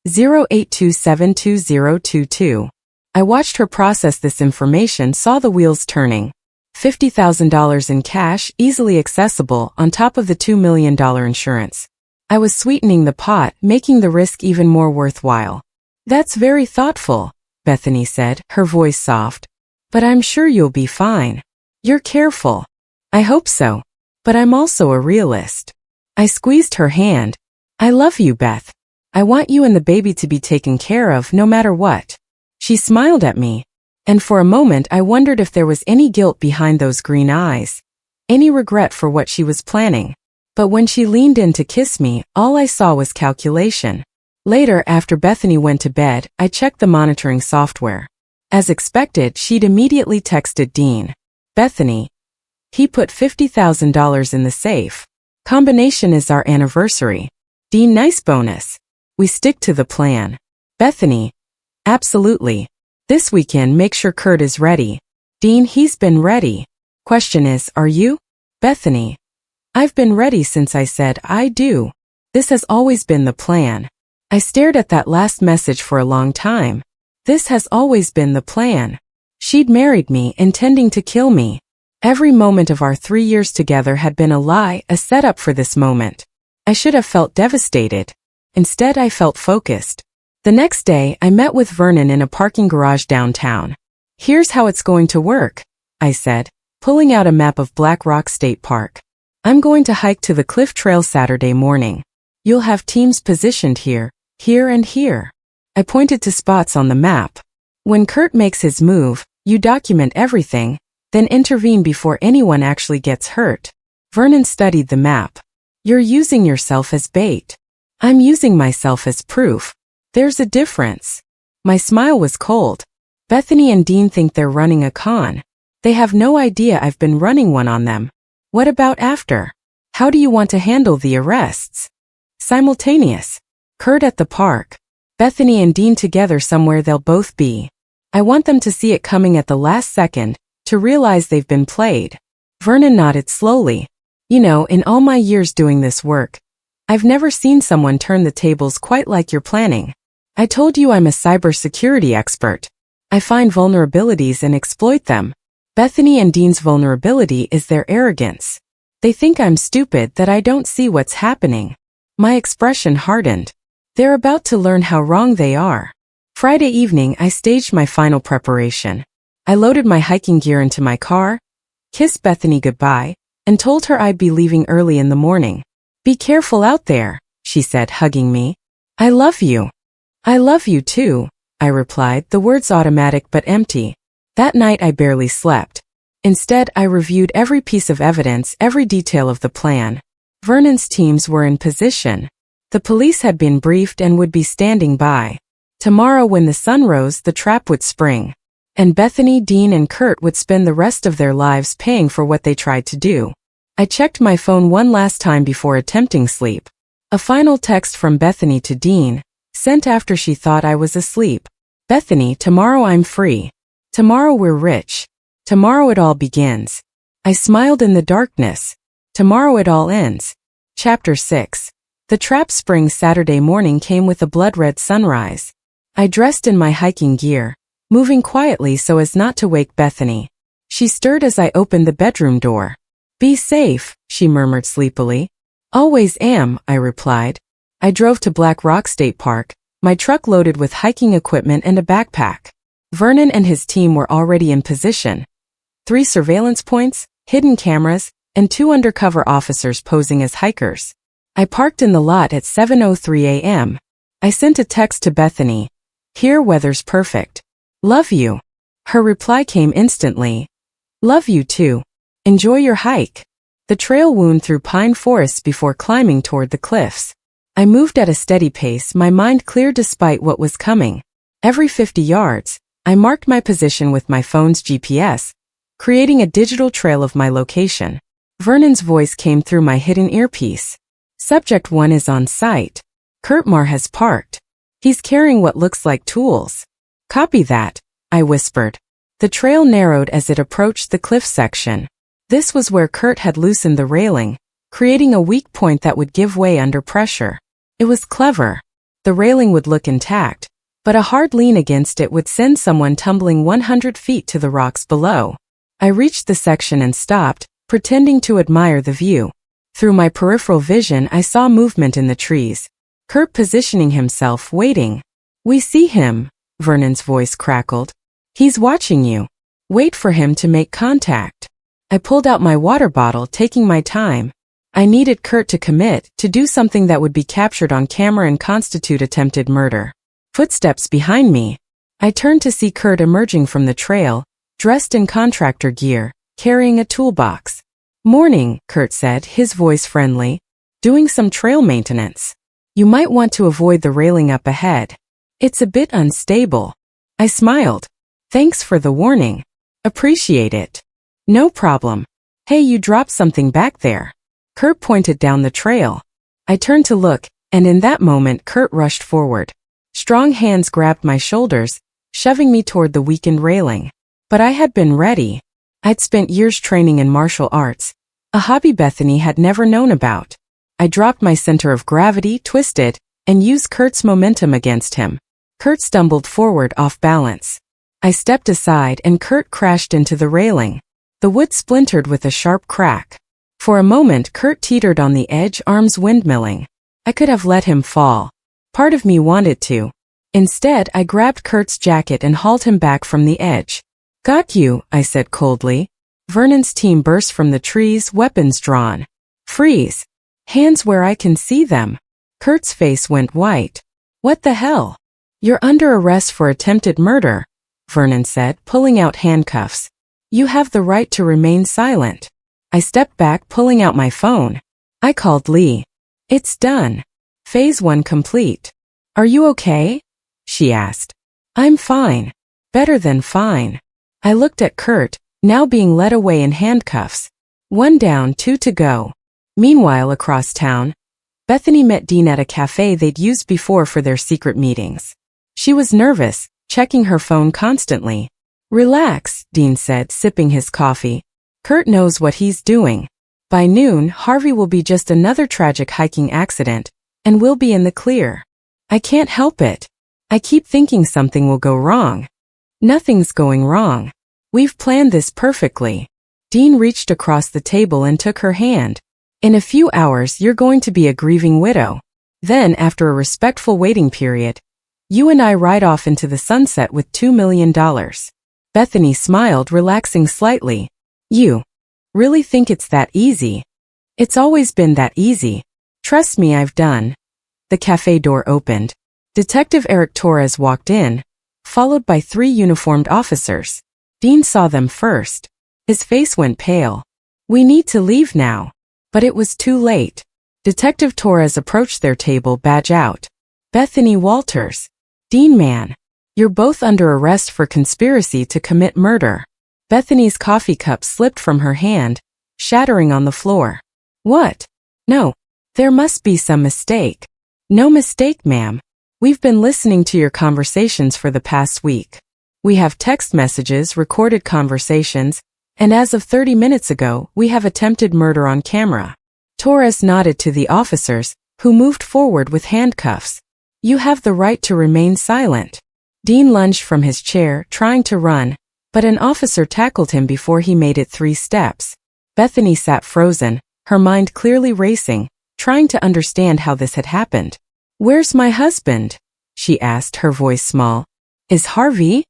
08272022. I watched her process this information, saw the wheels turning. $50,000 in cash, easily accessible, on top of the $2 million insurance. I was sweetening the pot, making the risk even more worthwhile. "That's very thoughtful," Bethany said, her voice soft. "But I'm sure you'll be fine. You're careful." "I hope so. But I'm also a realist." I squeezed her hand. "I love you, Beth. I want you and the baby to be taken care of no matter what." She smiled at me, and for a moment I wondered if there was any guilt behind those green eyes, any regret for what she was planning. But when she leaned in to kiss me, all I saw was calculation. Later, after Bethany went to bed, I checked the monitoring software. As expected, she'd immediately texted Dean. "Bethany. He put $50,000 in the safe. Combination is our anniversary." Dean, nice bonus. We stick to the plan. Bethany. Absolutely. This weekend make sure Kurt is ready. Dean, he's been ready. Question is, are you? Bethany. I've been ready since I said I do. This has always been the plan. I stared at that last message for a long time. This has always been the plan. She'd married me, intending to kill me. Every moment of our 3 years together had been a lie, a setup for this moment. I should have felt devastated. Instead, I felt focused. The next day, I met with Vernon in a parking garage downtown. "Here's how it's going to work," I said, pulling out a map of Black Rock State Park. "I'm going to hike to the Cliff Trail Saturday morning. You'll have teams positioned here, here and here." I pointed to spots on the map. "When Kurt makes his move, you document everything, then intervene before anyone actually gets hurt." Vernon studied the map. "You're using yourself as bait. I'm using myself as proof. There's a difference." My smile was cold. Bethany and Dean think they're running a con. They have no idea I've been running one on them. What about after? How do you want to handle the arrests? Simultaneous. Kurt at the park. Bethany and Dean together somewhere they'll both be. I want them to see it coming at the last second, to realize they've been played. Vernon nodded slowly. "You know, in all my years doing this work, I've never seen someone turn the tables quite like you're planning. I told you I'm a cybersecurity expert. I find vulnerabilities and exploit them. Bethany and Dean's vulnerability is their arrogance. They think I'm stupid, that I don't see what's happening." My expression hardened. They're about to learn how wrong they are. Friday evening, I staged my final preparation. I loaded my hiking gear into my car, kissed Bethany goodbye, and told her I'd be leaving early in the morning. Be careful out there, she said, hugging me. I love you. I love you too, I replied, the words automatic but empty. That night I barely slept. Instead, I reviewed every piece of evidence, every detail of the plan. Vernon's teams were in position. The police had been briefed and would be standing by. Tomorrow when the sun rose, the trap would spring. And Bethany, Dean, and Kurt would spend the rest of their lives paying for what they tried to do. I checked my phone one last time before attempting sleep. A final text from Bethany to Dean, sent after she thought I was asleep. Bethany, tomorrow I'm free. Tomorrow we're rich. Tomorrow it all begins. I smiled in the darkness. Tomorrow it all ends. Chapter 6. The trap springs Saturday morning came with a blood-red sunrise. I dressed in my hiking gear, moving quietly so as not to wake Bethany. She stirred as I opened the bedroom door. Be safe, she murmured sleepily. Always am, I replied. I drove to Black Rock State Park, my truck loaded with hiking equipment and a backpack. Vernon and his team were already in position. 3 surveillance points, hidden cameras, and 2 undercover officers posing as hikers. I parked in the lot at 7:03 a.m. I sent a text to Bethany. Here weather's perfect. Love you. Her reply came instantly. Love you too. Enjoy your hike. The trail wound through pine forests before climbing toward the cliffs. I moved at a steady pace, my mind clear despite what was coming. Every 50 yards, I marked my position with my phone's GPS, creating a digital trail of my location. Vernon's voice came through my hidden earpiece. Subject 1 is on site. Kurtmar has parked. He's carrying what looks like tools. Copy that, I whispered. The trail narrowed as it approached the cliff section. This was where Kurt had loosened the railing, creating a weak point that would give way under pressure. It was clever. The railing would look intact, but a hard lean against it would send someone tumbling 100 feet to the rocks below. I reached the section and stopped, pretending to admire the view. Through my peripheral vision, I saw movement in the trees. Kurt positioning himself, waiting. We see him, Vernon's voice crackled. He's watching you. Wait for him to make contact. I pulled out my water bottle, taking my time. I needed Kurt to commit, to do something that would be captured on camera and constitute attempted murder. Footsteps behind me. I turned to see Kurt emerging from the trail, dressed in contractor gear, carrying a toolbox. Morning, Kurt said, his voice friendly. Doing some trail maintenance. You might want to avoid the railing up ahead. It's a bit unstable. I smiled. Thanks for the warning. Appreciate it. No problem. Hey, you dropped something back there. Kurt pointed down the trail. I turned to look, and in that moment Kurt rushed forward. Strong hands grabbed my shoulders, shoving me toward the weakened railing. But I had been ready. I'd spent years training in martial arts, a hobby Bethany had never known about. I dropped my center of gravity, twisted, and used Kurt's momentum against him. Kurt stumbled forward off balance. I stepped aside and Kurt crashed into the railing. The wood splintered with a sharp crack. For a moment Kurt teetered on the edge, arms windmilling. I could have let him fall. Part of me wanted to. Instead, I grabbed Kurt's jacket and hauled him back from the edge. Got you, I said coldly. Vernon's team burst from the trees, weapons drawn. Freeze. Hands where I can see them. Kurt's face went white. What the hell? You're under arrest for attempted murder, Vernon said, pulling out handcuffs. You have the right to remain silent. I stepped back, pulling out my phone. I called Lee. It's done. Phase 1 complete. Are you okay? She asked. I'm fine. Better than fine. I looked at Kurt, now being led away in handcuffs. 1 down, 2 to go. Meanwhile, across town, Bethany met Dean at a cafe they'd used before for their secret meetings. She was nervous, checking her phone constantly. Relax, Dean said, sipping his coffee. Kurt knows what he's doing. By noon, Harvey will be just another tragic hiking accident, and we'll be in the clear. I can't help it. I keep thinking something will go wrong. Nothing's going wrong. We've planned this perfectly. Dean reached across the table and took her hand. In a few hours, you're going to be a grieving widow. Then, after a respectful waiting period, you and I ride off into the sunset with $2 million. Bethany smiled, relaxing slightly. You really think it's that easy? It's always been that easy. Trust me, I've done. The cafe door opened. Detective Eric Torres walked in, followed by 3 uniformed officers. Dean saw them first. His face went pale. We need to leave now. But it was too late. Detective Torres approached their table, badge out. Bethany Walters. Dean, man. You're both under arrest for conspiracy to commit murder. Bethany's coffee cup slipped from her hand, shattering on the floor. What? No. There must be some mistake. No mistake, ma'am. We've been listening to your conversations for the past week. We have text messages, recorded conversations, and as of 30 minutes ago, we have attempted murder on camera. Torres nodded to the officers, who moved forward with handcuffs. You have the right to remain silent. Dean lunged from his chair, trying to run, but an officer tackled him before he made it 3 steps. Bethany sat frozen, her mind clearly racing, trying to understand how this had happened. Where's my husband? She asked, her voice small. Is Harvey?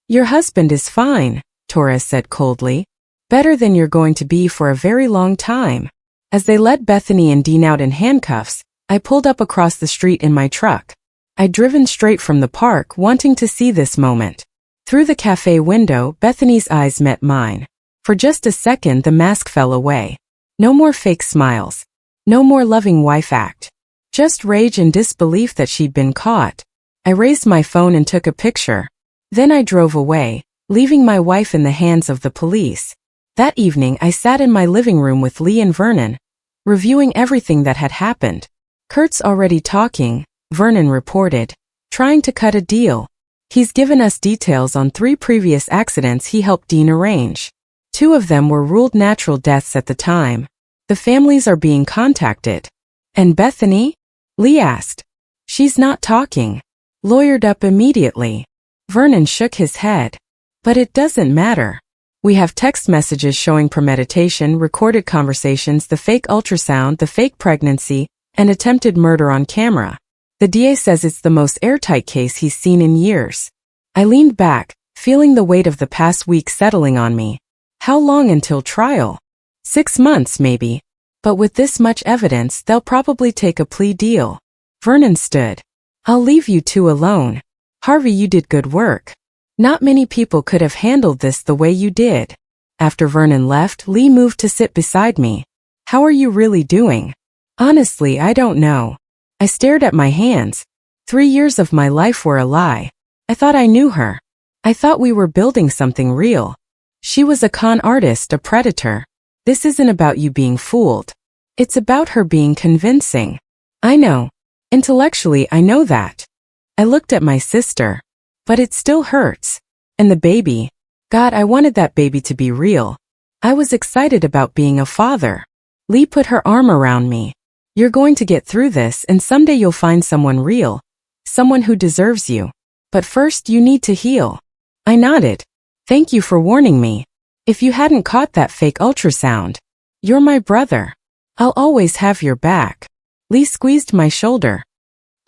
Your husband is fine, Torres said coldly. Better than you're going to be for a very long time. As they led Bethany and Dean out in handcuffs, I pulled up across the street in my truck. I'd driven straight from the park, wanting to see this moment. Through the cafe window, Bethany's eyes met mine. For just a second, the mask fell away. No more fake smiles. No more loving wife act. Just rage and disbelief that she'd been caught. I raised my phone and took a picture. Then I drove away, leaving my wife in the hands of the police. That evening, I sat in my living room with Lee and Vernon, reviewing everything that had happened. Kurt's already talking, Vernon reported, trying to cut a deal. He's given us details on 3 previous accidents he helped Dean arrange. 2 of them were ruled natural deaths at the time. The families are being contacted. And Bethany? Lee asked. She's not talking. Lawyered up immediately. Vernon shook his head. But it doesn't matter. We have text messages showing premeditation, recorded conversations, the fake ultrasound, the fake pregnancy, and attempted murder on camera. The DA says it's the most airtight case he's seen in years. I leaned back, feeling the weight of the past week settling on me. How long until trial? 6 months, maybe. But with this much evidence, they'll probably take a plea deal. Vernon stood. I'll leave you 2 alone. Harvey, you did good work. Not many people could have handled this the way you did. After Vernon left, Lee moved to sit beside me. How are you really doing? Honestly, I don't know. I stared at my hands. 3 years of my life were a lie. I thought I knew her. I thought we were building something real. She was a con artist, a predator. This isn't about you being fooled. It's about her being convincing. I know. Intellectually, I know that. I looked at my sister. But it still hurts. And the baby. God, I wanted that baby to be real. I was excited about being a father. Lee put her arm around me. You're going to get through this, and someday you'll find someone real. Someone who deserves you. But first you need to heal. I nodded. Thank you for warning me. If you hadn't caught that fake ultrasound. You're my brother. I'll always have your back. Lee squeezed my shoulder.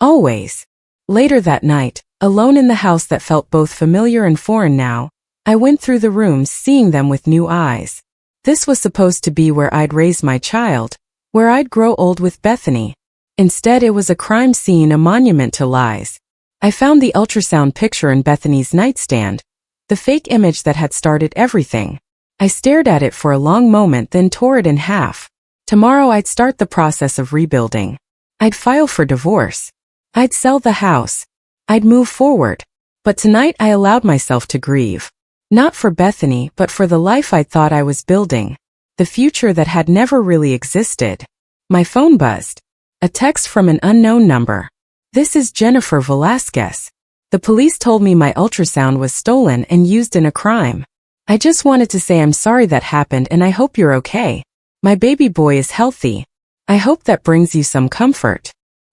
Always. Later that night, alone in the house that felt both familiar and foreign now, I went through the rooms, seeing them with new eyes. This was supposed to be where I'd raise my child, where I'd grow old with Bethany. Instead, it was a crime scene, a monument to lies. I found the ultrasound picture in Bethany's nightstand, the fake image that had started everything. I stared at it for a long moment, then tore it in half. Tomorrow I'd start the process of rebuilding. I'd file for divorce. I'd sell the house. I'd move forward. But tonight I allowed myself to grieve. Not for Bethany, but for the life I thought I was building. The future that had never really existed. My phone buzzed. A text from an unknown number. This is Jennifer Velasquez. The police told me my ultrasound was stolen and used in a crime. I just wanted to say I'm sorry that happened and I hope you're okay. My baby boy is healthy. I hope that brings you some comfort.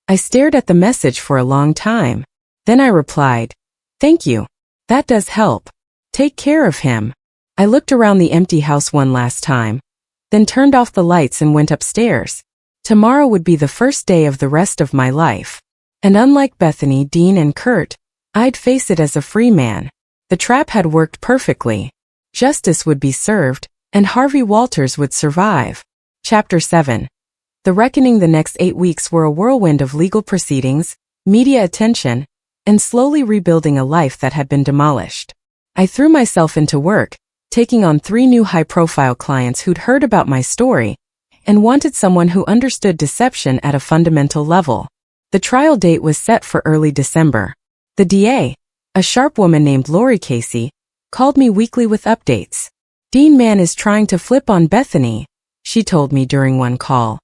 I stared at the message for a long time. Then I replied, thank you. That does help. Take care of him. I looked around the empty house one last time, then turned off the lights and went upstairs. Tomorrow would be the first day of the rest of my life. And unlike Bethany, Dean, and Kurt, I'd face it as a free man. The trap had worked perfectly. Justice would be served, and Harvey Walters would survive. Chapter 7. The reckoning the next 8 weeks were a whirlwind of legal proceedings, media attention, and slowly rebuilding a life that had been demolished. I threw myself into work, taking on 3 new high-profile clients who'd heard about my story and wanted someone who understood deception at a fundamental level. The trial date was set for early December. The DA, a sharp woman named Lori Casey, called me weekly with updates. "Dean Man is trying to flip on Bethany," she told me during one call.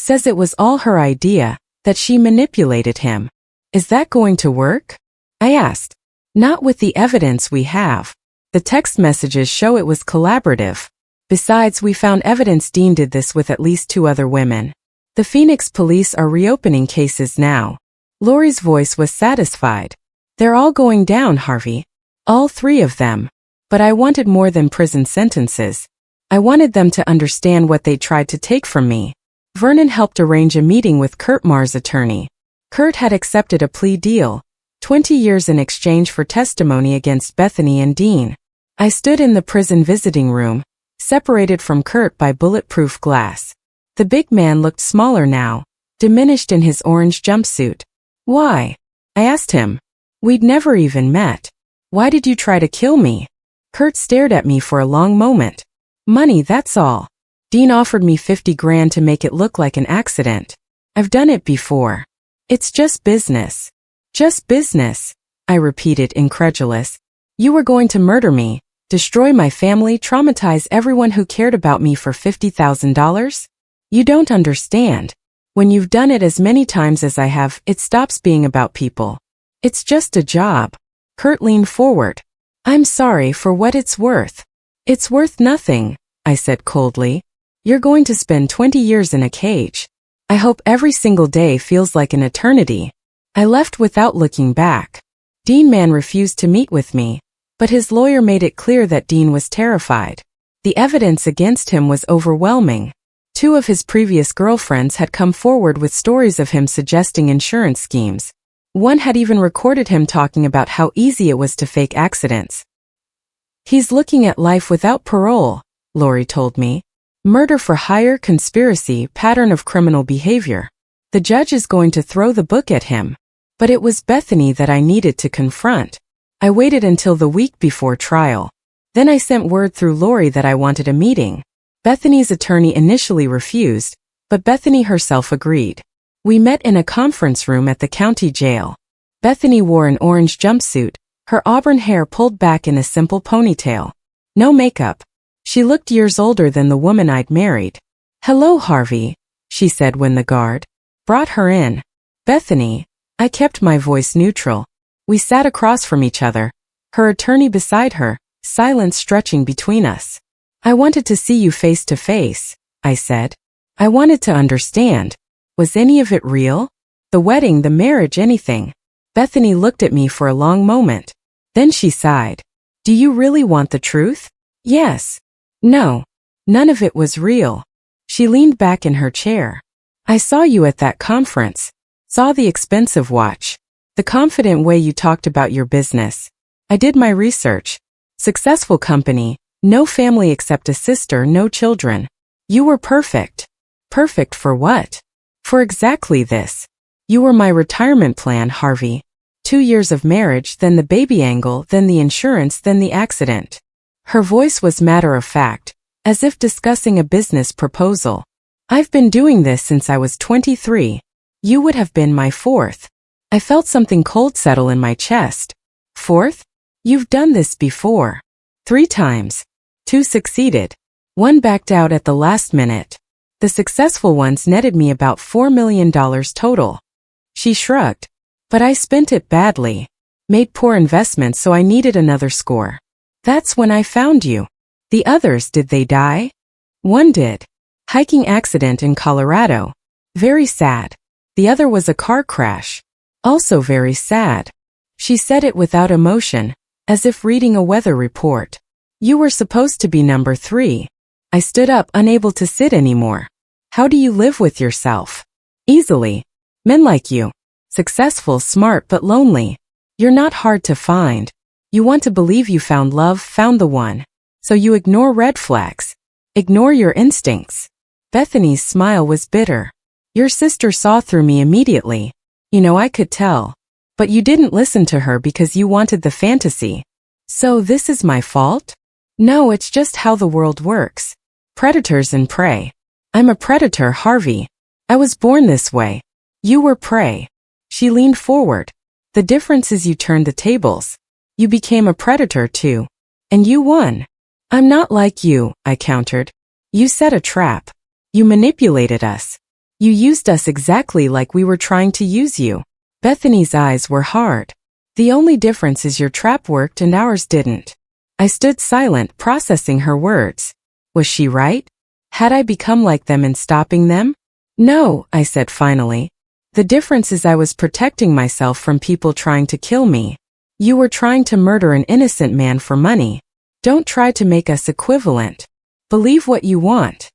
"Says it was all her idea, that she manipulated him. Is that going to work?" I asked. "Not with the evidence we have. The text messages show it was collaborative. Besides, we found evidence Dean did this with at least 2 other women. The Phoenix police are reopening cases now." Lori's voice was satisfied. "They're all going down, Harvey. All 3 of them. But I wanted more than prison sentences. I wanted them to understand what they tried to take from me." Vernon helped arrange a meeting with Kurt Marr's attorney. Kurt had accepted a plea deal, 20 years in exchange for testimony against Bethany and Dean. I stood in the prison visiting room, separated from Kurt by bulletproof glass. The big man looked smaller now, diminished in his orange jumpsuit. "Why?" I asked him. "We'd never even met. Why did you try to kill me?" Kurt stared at me for a long moment. "Money, that's all. Dean offered me 50 grand to make it look like an accident. I've done it before. It's just business." "Just business," I repeated, incredulous. "You were going to murder me, destroy my family, traumatize everyone who cared about me for $50,000? You don't understand. When you've done it as many times as I have, it stops being about people. It's just a job." Kurt leaned forward. "I'm sorry, for what it's worth." "It's worth nothing," I said coldly. "You're going to spend 20 years in a cage. I hope every single day feels like an eternity." I left without looking back. Dean Man refused to meet with me, but his lawyer made it clear that Dean was terrified. The evidence against him was overwhelming. 2 of his previous girlfriends had come forward with stories of him suggesting insurance schemes. One had even recorded him talking about how easy it was to fake accidents. "He's looking at life without parole," Lori told me. "Murder for hire, conspiracy, pattern of criminal behavior. The judge is going to throw the book at him." But it was Bethany that I needed to confront. I waited until the week before trial. Then I sent word through Lori that I wanted a meeting. Bethany's attorney initially refused, but Bethany herself agreed. We met in a conference room at the county jail. Bethany wore an orange jumpsuit, her auburn hair pulled back in a simple ponytail. No makeup. She looked years older than the woman I'd married. "Hello, Harvey," she said when the guard brought her in. "Bethany." I kept my voice neutral. We sat across from each other, her attorney beside her, silence stretching between us. "I wanted to see you face to face," I said. "I wanted to understand. Was any of it real? The wedding, the marriage, anything?" Bethany looked at me for a long moment. Then she sighed. "Do you really want the truth?" "Yes." "No. None of it was real." She leaned back in her chair. "I saw you at that conference. Saw the expensive watch. The confident way you talked about your business. I did my research. Successful company, no family except a sister, no children. You were perfect." "Perfect for what?" "For exactly this. You were my retirement plan, Harvey. 2 years of marriage, then the baby angle, then the insurance, then the accident." Her voice was matter-of-fact, as if discussing a business proposal. "I've been doing this since I was 23. You would have been my 4th. I felt something cold settle in my chest. 4th? You've done this before. 3 times. 2 succeeded. 1 backed out at the last minute. The successful ones netted me about $4 million total." She shrugged. "But I spent it badly. Made poor investments, so I needed another score. That's when I found you." "The others, did they die?" "One did. Hiking accident in Colorado. Very sad. The other was a car crash. Also very sad." She said it without emotion, as if reading a weather report. "You were supposed to be number 3. I stood up, unable to sit anymore. "How do you live with yourself?" "Easily. Men like you. Successful, smart, but lonely. You're not hard to find. You want to believe you found love, found the one. So you ignore red flags. Ignore your instincts." Bethany's smile was bitter. Your sister saw through me immediately. You know, I could tell. But you didn't listen to her because you wanted the fantasy. So this is my fault? No, it's just how the world works. Predators and prey. I'm a predator, Harvey. I was born this way. You were prey. She leaned forward. The difference is you turned the tables. You became a predator too. And you won. I'm not like you, I countered. You set a trap. You manipulated us. You used us exactly like we were trying to use you. Bethany's eyes were hard. The only difference is your trap worked and ours didn't. I stood silent, processing her words. Was she right? Had I become like them in stopping them? No, I said finally. The difference is I was protecting myself from people trying to kill me. You were trying to murder an innocent man for money. Don't try to make us equivalent. Believe what you want.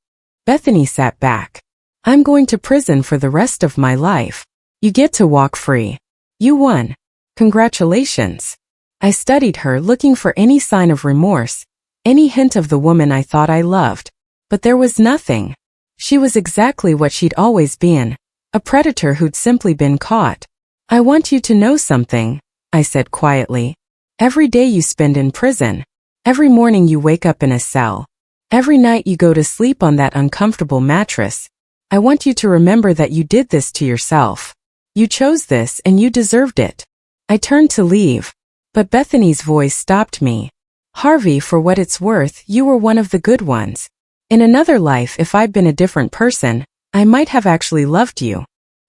Bethany sat back. I'm going to prison for the rest of my life. You get to walk free. You won. Congratulations. I studied her, looking for any sign of remorse, any hint of the woman I thought I loved. But there was nothing. She was exactly what she'd always been, a predator who'd simply been caught. I want you to know something, I said quietly. Every day you spend in prison. Every morning you wake up in a cell. Every night you go to sleep on that uncomfortable mattress. I want you to remember that you did this to yourself. You chose this and you deserved it. I turned to leave, but Bethany's voice stopped me. Harvey, for what it's worth, you were one of the good ones. In another life, if I'd been a different person, I might have actually loved you.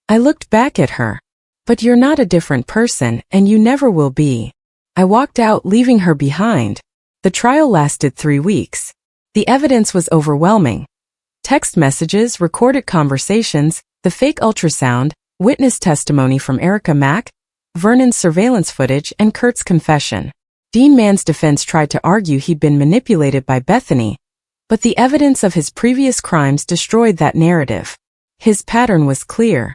I looked back at her. But you're not a different person, and you never will be. I walked out, leaving her behind. The trial lasted 3 weeks. The evidence was overwhelming. Text messages, recorded conversations, the fake ultrasound, witness testimony from Erica Mack, Vernon's surveillance footage, and Kurt's confession. Dean Mann's defense tried to argue he'd been manipulated by Bethany, but the evidence of his previous crimes destroyed that narrative. His pattern was clear.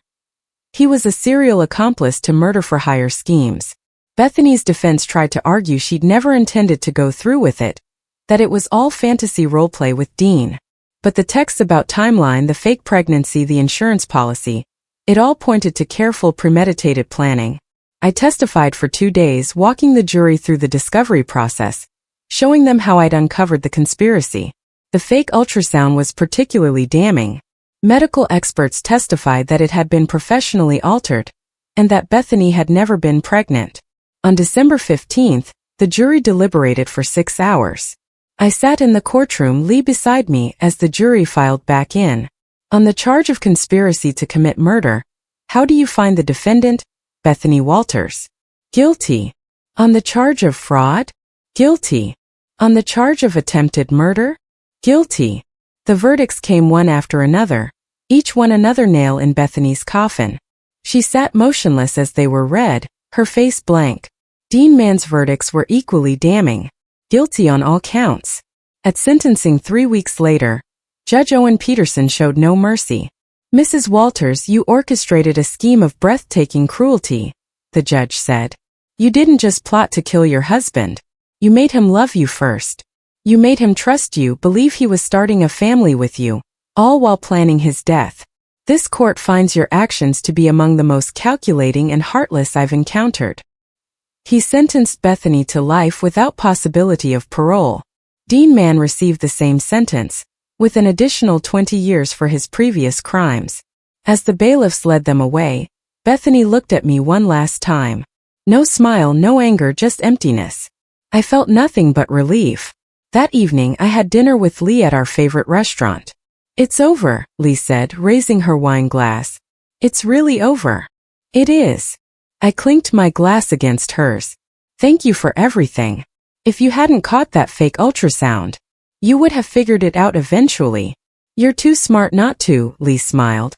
He was a serial accomplice to murder-for-hire schemes. Bethany's defense tried to argue she'd never intended to go through with it, that it was all fantasy roleplay with Dean. But the texts about timeline, the fake pregnancy, the insurance policy, it all pointed to careful, premeditated planning. I testified for 2 days, walking the jury through the discovery process, showing them how I'd uncovered the conspiracy. The fake ultrasound was particularly damning. Medical experts testified that it had been professionally altered, and that Bethany had never been pregnant. On December 15th, the jury deliberated for 6 hours. I sat in the courtroom, Lee beside me, as the jury filed back in. On the charge of conspiracy to commit murder, how do you find the defendant? Bethany Walters. Guilty. On the charge of fraud? Guilty. On the charge of attempted murder? Guilty. The verdicts came one after another, each one another nail in Bethany's coffin. She sat motionless as they were read, her face blank. Dean Mann's verdicts were equally damning. Guilty on all counts. At sentencing 3 weeks later, Judge Owen Peterson showed no mercy. Mrs. Walters, you orchestrated a scheme of breathtaking cruelty, the judge said. You didn't just plot to kill your husband. You made him love you first. You made him trust you, believe he was starting a family with you, all while planning his death. This court finds your actions to be among the most calculating and heartless I've encountered. He sentenced Bethany to life without possibility of parole. Dean Mann received the same sentence, with an additional 20 years for his previous crimes. As the bailiffs led them away, Bethany looked at me one last time. No smile, no anger, just emptiness. I felt nothing but relief. That evening I had dinner with Lee at our favorite restaurant. It's over, Lee said, raising her wine glass. It's really over. It is. I clinked my glass against hers. Thank you for everything. If you hadn't caught that fake ultrasound, you would have figured it out eventually. You're too smart not to, Lee smiled.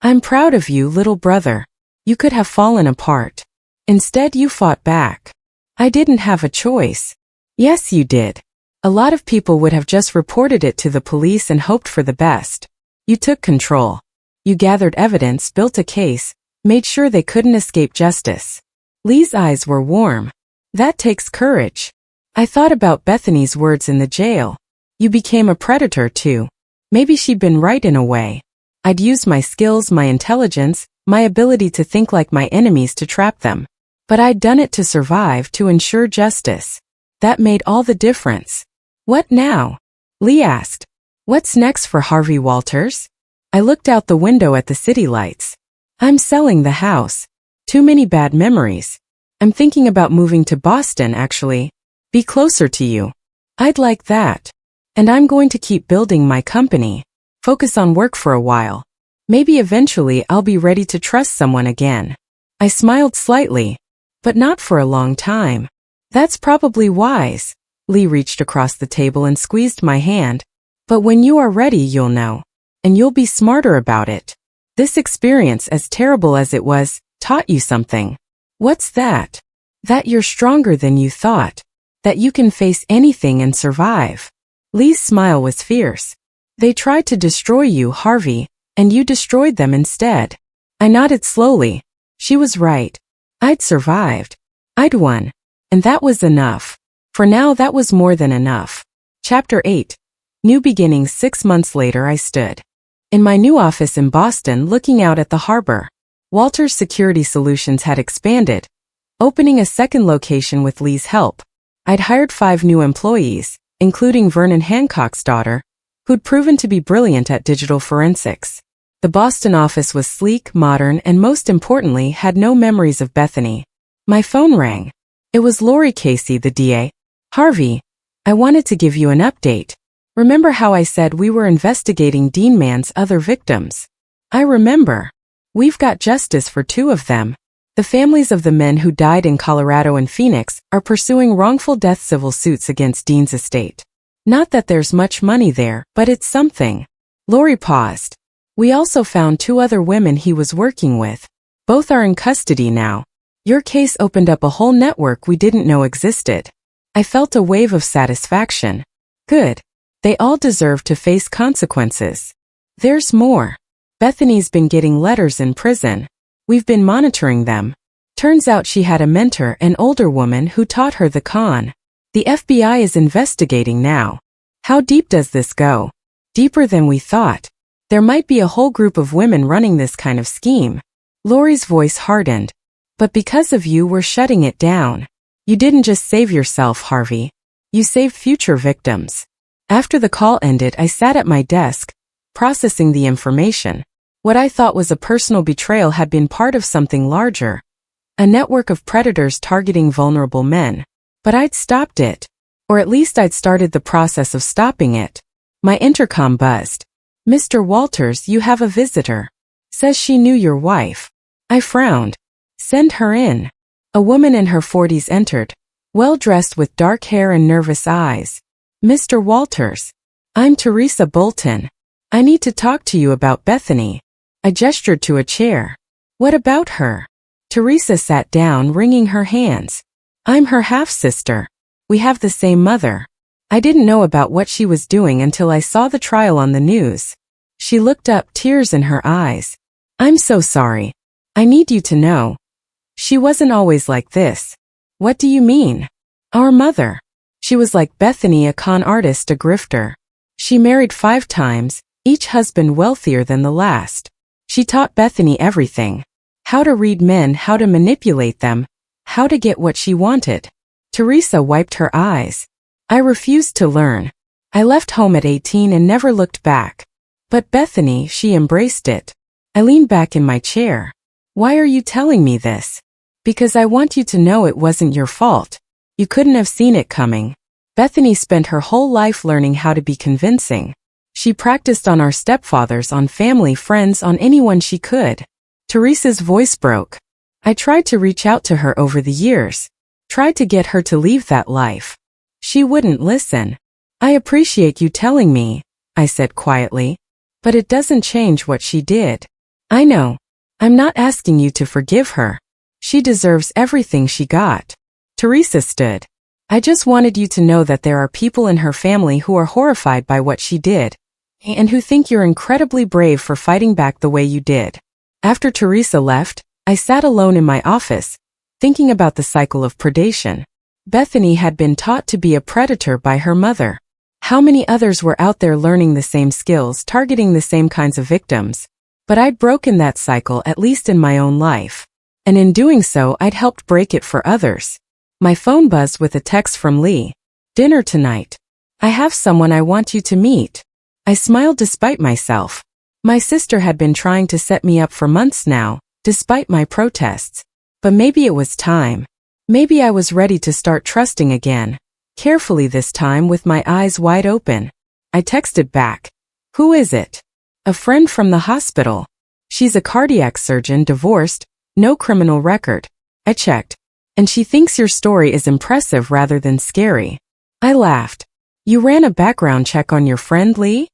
I'm proud of you, little brother. You could have fallen apart. Instead, you fought back. I didn't have a choice. Yes, you did. A lot of people would have just reported it to the police and hoped for the best. You took control. You gathered evidence, built a case, made sure they couldn't escape justice. Lee's eyes were warm. That takes courage. I thought about Bethany's words in the jail. You became a predator too. Maybe she'd been right in a way. I'd used my skills, my intelligence, my ability to think like my enemies to trap them. But I'd done it to survive, to ensure justice. That made all the difference. What now? Lee asked. What's next for Harvey Walters? I looked out the window at the city lights. I'm selling the house. Too many bad memories. I'm thinking about moving to Boston, actually. Be closer to you. I'd like that. And I'm going to keep building my company. Focus on work for a while. Maybe eventually I'll be ready to trust someone again. I smiled slightly. But not for a long time. That's probably wise. Lee reached across the table and squeezed my hand. But when you are ready, you'll know. And you'll be smarter about it. This experience, as terrible as it was, taught you something. What's that? That you're stronger than you thought. That you can face anything and survive. Lee's smile was fierce. They tried to destroy you, Harvey, and you destroyed them instead. I nodded slowly. She was right. I'd survived. I'd won. And that was enough. For now, that was more than enough. Chapter 8. New beginnings. 6 months later, I stood in my new office in Boston, looking out at the harbor. Walters Security Solutions had expanded, opening a second location with Lee's help. I'd hired 5 new employees, including Vernon Hancock's daughter, who'd proven to be brilliant at digital forensics. The Boston office was sleek, modern, and most importantly, had no memories of Bethany. My phone rang. It was Lori Casey, the DA. Harvey, I wanted to give you an update. Remember how I said we were investigating Dean Mann's other victims? I remember. We've got justice for 2 of them. The families of the men who died in Colorado and Phoenix are pursuing wrongful death civil suits against Dean's estate. Not that there's much money there, but it's something. Lori paused. We also found 2 other women he was working with. Both are in custody now. Your case opened up a whole network we didn't know existed. I felt a wave of satisfaction. Good. They all deserve to face consequences. There's more. Bethany's been getting letters in prison. We've been monitoring them. Turns out she had a mentor, an older woman who taught her the con. The FBI is investigating now. How deep does this go? Deeper than we thought. There might be a whole group of women running this kind of scheme. Lori's voice hardened. But because of you, we're shutting it down. You didn't just save yourself, Harvey. You saved future victims. After the call ended, I sat at my desk, processing the information. What I thought was a personal betrayal had been part of something larger. A network of predators targeting vulnerable men. But I'd stopped it. Or at least I'd started the process of stopping it. My intercom buzzed. Mr. Walters, you have a visitor. Says she knew your wife. I frowned. Send her in. A woman in her 40s entered, well-dressed with dark hair and nervous eyes. Mr. Walters. I'm Teresa Bolton. I need to talk to you about Bethany. I gestured to a chair. What about her? Teresa sat down, wringing her hands. I'm her half-sister. We have the same mother. I didn't know about what she was doing until I saw the trial on the news. She looked up, tears in her eyes. I'm so sorry. I need you to know. She wasn't always like this. What do you mean? Our mother. She was like Bethany, a con artist, a grifter. She married 5 times, each husband wealthier than the last. She taught Bethany everything. How to read men, how to manipulate them, how to get what she wanted. Teresa wiped her eyes. I refused to learn. I left home at 18 and never looked back. But Bethany, she embraced it. I leaned back in my chair. Why are you telling me this? Because I want you to know it wasn't your fault. You couldn't have seen it coming. Bethany spent her whole life learning how to be convincing. She practiced on our stepfathers, on family, friends, on anyone she could. Teresa's voice broke. I tried to reach out to her over the years. Tried to get her to leave that life. She wouldn't listen. I appreciate you telling me, I said quietly. But it doesn't change what she did. I know. I'm not asking you to forgive her. She deserves everything she got. Teresa stood. I just wanted you to know that there are people in her family who are horrified by what she did, and who think you're incredibly brave for fighting back the way you did. After Teresa left, I sat alone in my office, thinking about the cycle of predation. Bethany had been taught to be a predator by her mother. How many others were out there learning the same skills, targeting the same kinds of victims? But I'd broken that cycle, at least in my own life. And in doing so, I'd helped break it for others. My phone buzzed with a text from Lee. "Dinner tonight. I have someone I want you to meet." I smiled despite myself. My sister had been trying to set me up for months now, despite my protests. But maybe it was time. Maybe I was ready to start trusting again. Carefully this time, with my eyes wide open. I texted back. "Who is it?" "A friend from the hospital. She's a cardiac surgeon, divorced, no criminal record." I checked. "And she thinks your story is impressive rather than scary." I laughed. "You ran a background check on your friend, Lee?"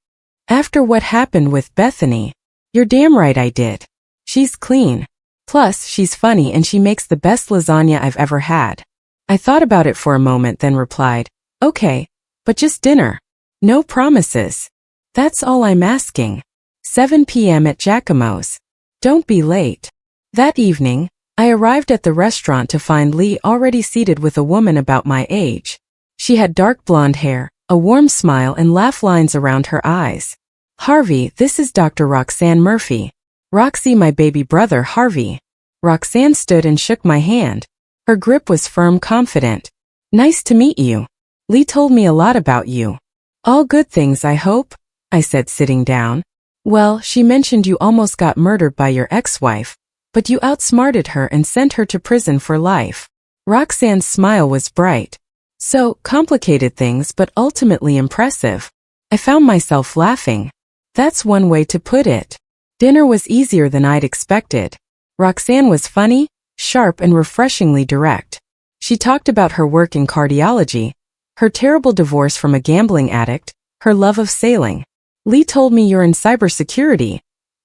"After what happened with Bethany." "You're damn right I did. She's clean. Plus, she's funny and she makes the best lasagna I've ever had." I thought about it for a moment, then replied, "Okay, but just dinner. No promises. That's all I'm asking. 7 p.m. at Giacomo's. Don't be late." That evening, I arrived at the restaurant to find Lee already seated with a woman about my age. She had dark blonde hair, a warm smile, and laugh lines around her eyes. "Harvey, this is Dr. Roxanne Murphy. Roxy, my baby brother, Harvey." Roxanne stood and shook my hand. Her grip was firm, confident. "Nice to meet you. Lee told me a lot about you." "All good things, I hope," I said, sitting down. "Well, she mentioned you almost got murdered by your ex-wife, but you outsmarted her and sent her to prison for life." Roxanne's smile was bright. "So, complicated things, but ultimately impressive." I found myself laughing. That's one way to put it. Dinner was easier than I'd expected. Roxanne was funny, sharp, and refreshingly direct. She talked about her work in cardiology, her terrible divorce from a gambling addict, her love of sailing. "Lee told me you're in cybersecurity,"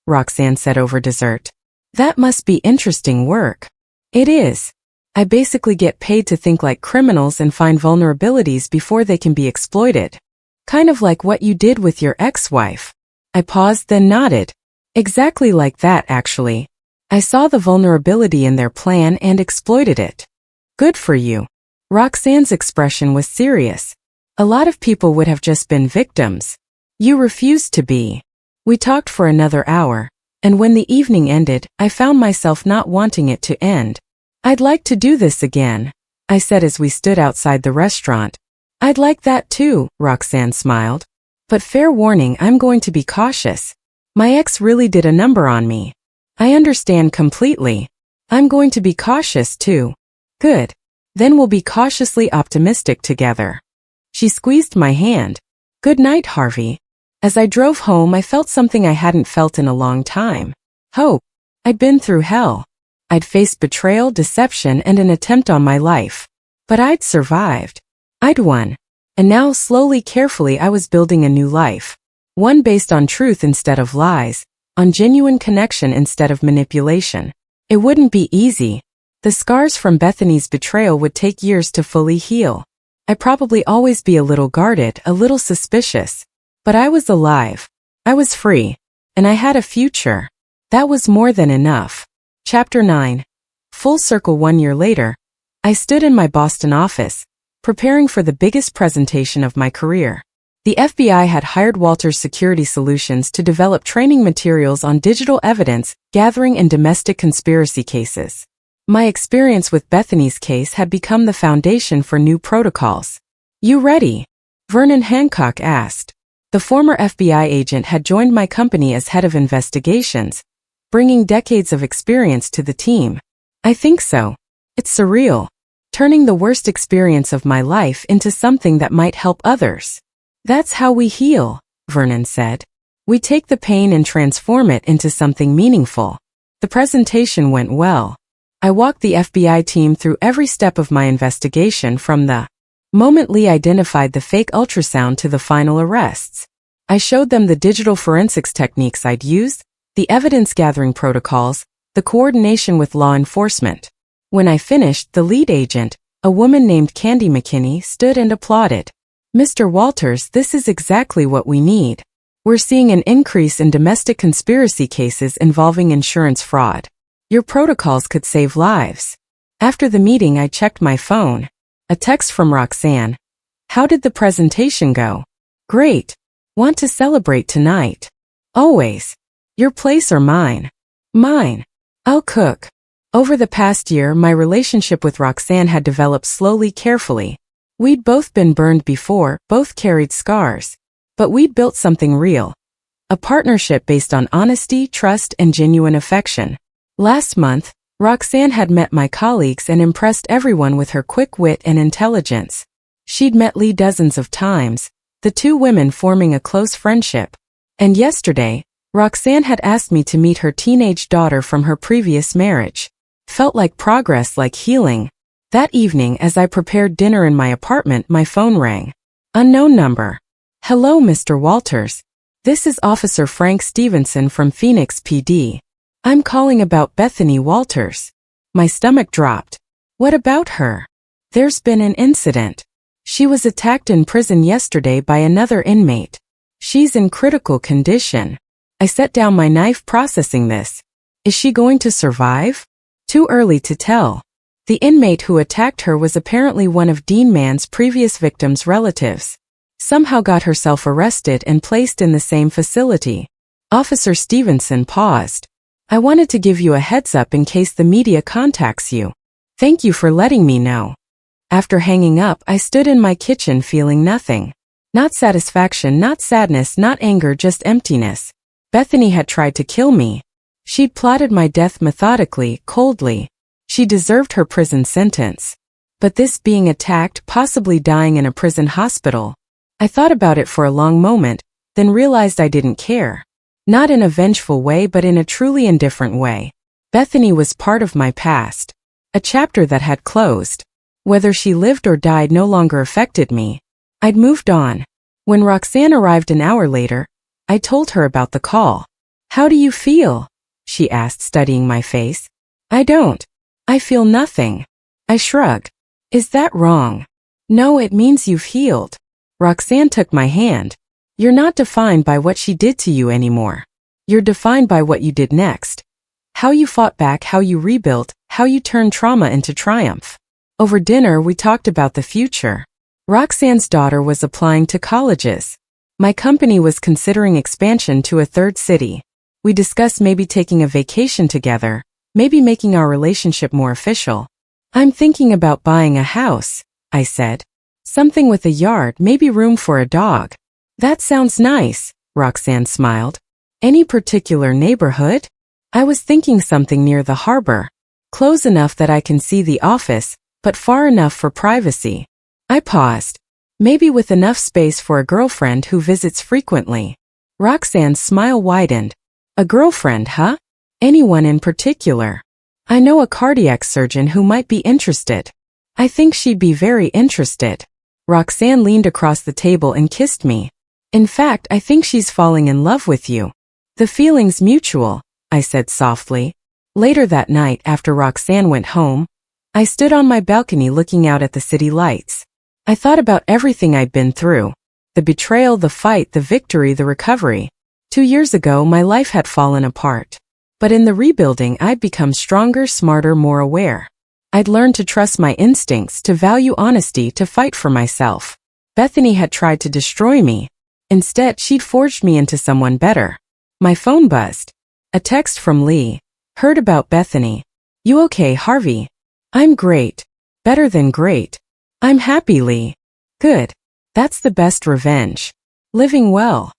Roxanne said over dessert. "That must be interesting work." "It is. I basically get paid to think like criminals and find vulnerabilities before they can be exploited. Kind of like what you did with your ex-wife." I paused, then nodded. "Exactly like that, actually. I saw the vulnerability in their plan and exploited it." "Good for you." Roxanne's expression was serious. "A lot of people would have just been victims. You refused to be." We talked for another hour, and when the evening ended, I found myself not wanting it to end. "I'd like to do this again," I said as we stood outside the restaurant. "I'd like that too," Roxanne smiled. "But fair warning, I'm going to be cautious. My ex really did a number on me." "I understand completely. I'm going to be cautious too." "Good. Then we'll be cautiously optimistic together." She squeezed my hand. "Good night, Harvey." As I drove home, I felt something I hadn't felt in a long time. Hope. I'd been through hell. I'd faced betrayal, deception, and an attempt on my life. But I'd survived. I'd won. And now, slowly, carefully, I was building a new life. One based on truth instead of lies, on genuine connection instead of manipulation. It wouldn't be easy. The scars from Bethany's betrayal would take years to fully heal. I'd probably always be a little guarded, a little suspicious. But I was alive. I was free. And I had a future. That was more than enough. Chapter 9. Full circle. 1 year later, I stood in my Boston office, preparing for the biggest presentation of my career. The FBI had hired Walters Security Solutions to develop training materials on digital evidence gathering in domestic conspiracy cases. My experience with Bethany's case had become the foundation for new protocols. "You ready?" Vernon Hancock asked. The former FBI agent had joined my company as head of investigations, bringing decades of experience to the team. "I think so. It's surreal. Turning the worst experience of my life into something that might help others. That's how we heal," Vernon said. "We take the pain and transform it into something meaningful." The presentation went well. I walked the FBI team through every step of my investigation, from the moment Lee identified the fake ultrasound to the final arrests. I showed them the digital forensics techniques I'd used, the evidence-gathering protocols, the coordination with law enforcement. When I finished, the lead agent, a woman named Candy McKinney, stood and applauded. "Mr. Walters, this is exactly what we need. We're seeing an increase in domestic conspiracy cases involving insurance fraud. Your protocols could save lives." After the meeting, I checked my phone. A text from Roxanne. "How did the presentation go?" "Great. Want to celebrate tonight?" "Always." Your place or mine? Mine. I'll cook. Over the past year, my relationship with Roxanne had developed slowly, carefully. We'd both been burned before, both carried scars. But we'd built something real. A partnership based on honesty, trust, and genuine affection. Last month, Roxanne had met my colleagues and impressed everyone with her quick wit and intelligence. She'd met Lee dozens of times, the two women forming a close friendship. And yesterday, Roxanne had asked me to meet her teenage daughter from her previous marriage. Felt like progress, like healing. That evening, as I prepared dinner in my apartment, my phone rang. Unknown number. Hello, Mr. Walters. This is Officer Frank Stevenson from Phoenix PD. I'm calling about Bethany Walters. My stomach dropped. What about her? There's been an incident. She was attacked in prison yesterday by another inmate. She's in critical condition. I set down my knife, processing this. Is she going to survive? Too early to tell. The inmate who attacked her was apparently one of Dean Mann's previous victim's relatives. Somehow got herself arrested and placed in the same facility. Officer Stevenson paused. I wanted to give you a heads up in case the media contacts you. Thank you for letting me know. After hanging up, I stood in my kitchen feeling nothing. Not satisfaction, not sadness, not anger, just emptiness. Bethany had tried to kill me. She'd plotted my death methodically, coldly. She deserved her prison sentence. But this being attacked, possibly dying in a prison hospital. I thought about it for a long moment, then realized I didn't care. Not in a vengeful way, but in a truly indifferent way. Bethany was part of my past. A chapter that had closed. Whether she lived or died no longer affected me. I'd moved on. When Roxanne arrived an hour later, I told her about the call. How do you feel? She asked, studying my face. I don't. I feel nothing. I shrugged. Is that wrong? No, it means you've healed. Roxanne took my hand. You're not defined by what she did to you anymore. You're defined by what you did next. How you fought back, how you rebuilt, how you turned trauma into triumph. Over dinner, we talked about the future. Roxanne's daughter was applying to colleges. My company was considering expansion to a third city. We discussed maybe taking a vacation together, maybe making our relationship more official. I'm thinking about buying a house, I said. Something with a yard, maybe room for a dog. That sounds nice, Roxanne smiled. Any particular neighborhood? I was thinking something near the harbor. Close enough that I can see the office, but far enough for privacy. I paused. Maybe with enough space for a girlfriend who visits frequently. Roxanne's smile widened. A girlfriend, huh? Anyone in particular? I know a cardiac surgeon who might be interested. I think she'd be very interested. Roxanne leaned across the table and kissed me. In fact, I think she's falling in love with you. The feeling's mutual, I said softly. Later that night, after Roxanne went home, I stood on my balcony looking out at the city lights. I thought about everything I'd been through. The betrayal, the fight, the victory, the recovery. 2 years ago, my life had fallen apart. But in the rebuilding, I'd become stronger, smarter, more aware. I'd learned to trust my instincts, to value honesty, to fight for myself. Bethany had tried to destroy me. Instead, she'd forged me into someone better. My phone buzzed. A text from Lee. Heard about Bethany. You okay, Harvey? I'm great. Better than great. I'm happy, Lee. Good. That's the best revenge. Living well.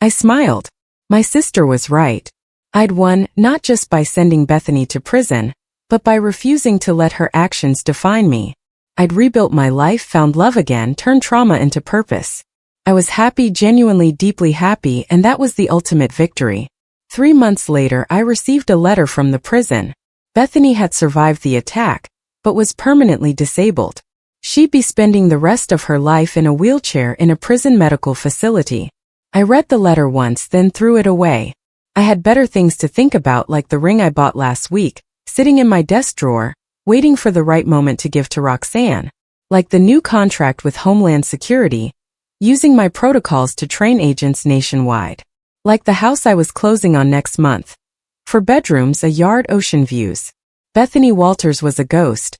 I smiled. My sister was right. I'd won, not just by sending Bethany to prison, but by refusing to let her actions define me. I'd rebuilt my life, found love again, turned trauma into purpose. I was happy, genuinely, deeply happy, and that was the ultimate victory. 3 months later, I received a letter from the prison. Bethany had survived the attack, but was permanently disabled. She'd be spending the rest of her life in a wheelchair in a prison medical facility. I read the letter once, then threw it away. I had better things to think about, like the ring I bought last week, sitting in my desk drawer, waiting for the right moment to give to Roxanne. Like the new contract with Homeland Security, using my protocols to train agents nationwide. Like the house I was closing on next month. For bedrooms, a yard, ocean views. Bethany Walters was a ghost.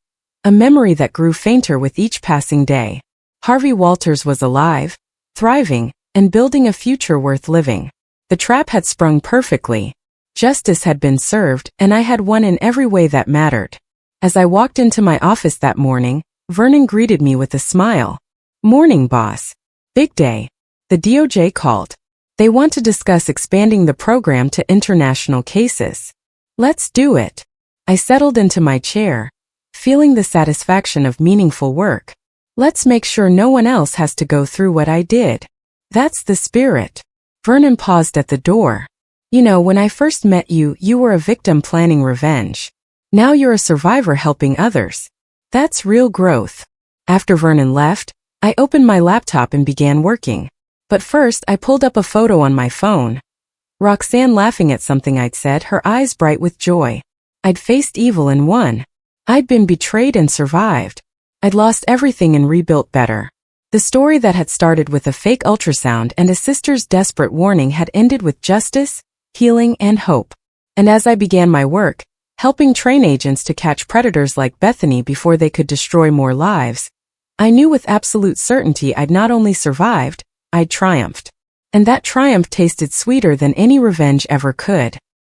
A memory that grew fainter with each passing day. Harvey Walters was alive, thriving, and building a future worth living. The trap had sprung perfectly. Justice had been served, and I had won in every way that mattered. As I walked into my office that morning, Vernon greeted me with a smile. "Morning, boss. Big day. The DOJ called. They want to discuss expanding the program to international cases. Let's do it." I settled into my chair, feeling the satisfaction of meaningful work. Let's make sure no one else has to go through what I did. That's the spirit. Vernon paused at the door. "You know, when I first met you, you were a victim planning revenge. Now you're a survivor helping others. That's real growth." After Vernon left, I opened my laptop and began working. But first, I pulled up a photo on my phone. Roxanne laughing at something I'd said, her eyes bright with joy. I'd faced evil and won. I'd been betrayed and survived. I'd lost everything and rebuilt better. The story that had started with a fake ultrasound and a sister's desperate warning had ended with justice, healing, and hope. And as I began my work, helping train agents to catch predators like Bethany before they could destroy more lives, I knew with absolute certainty I'd not only survived, I'd triumphed. And that triumph tasted sweeter than any revenge ever could.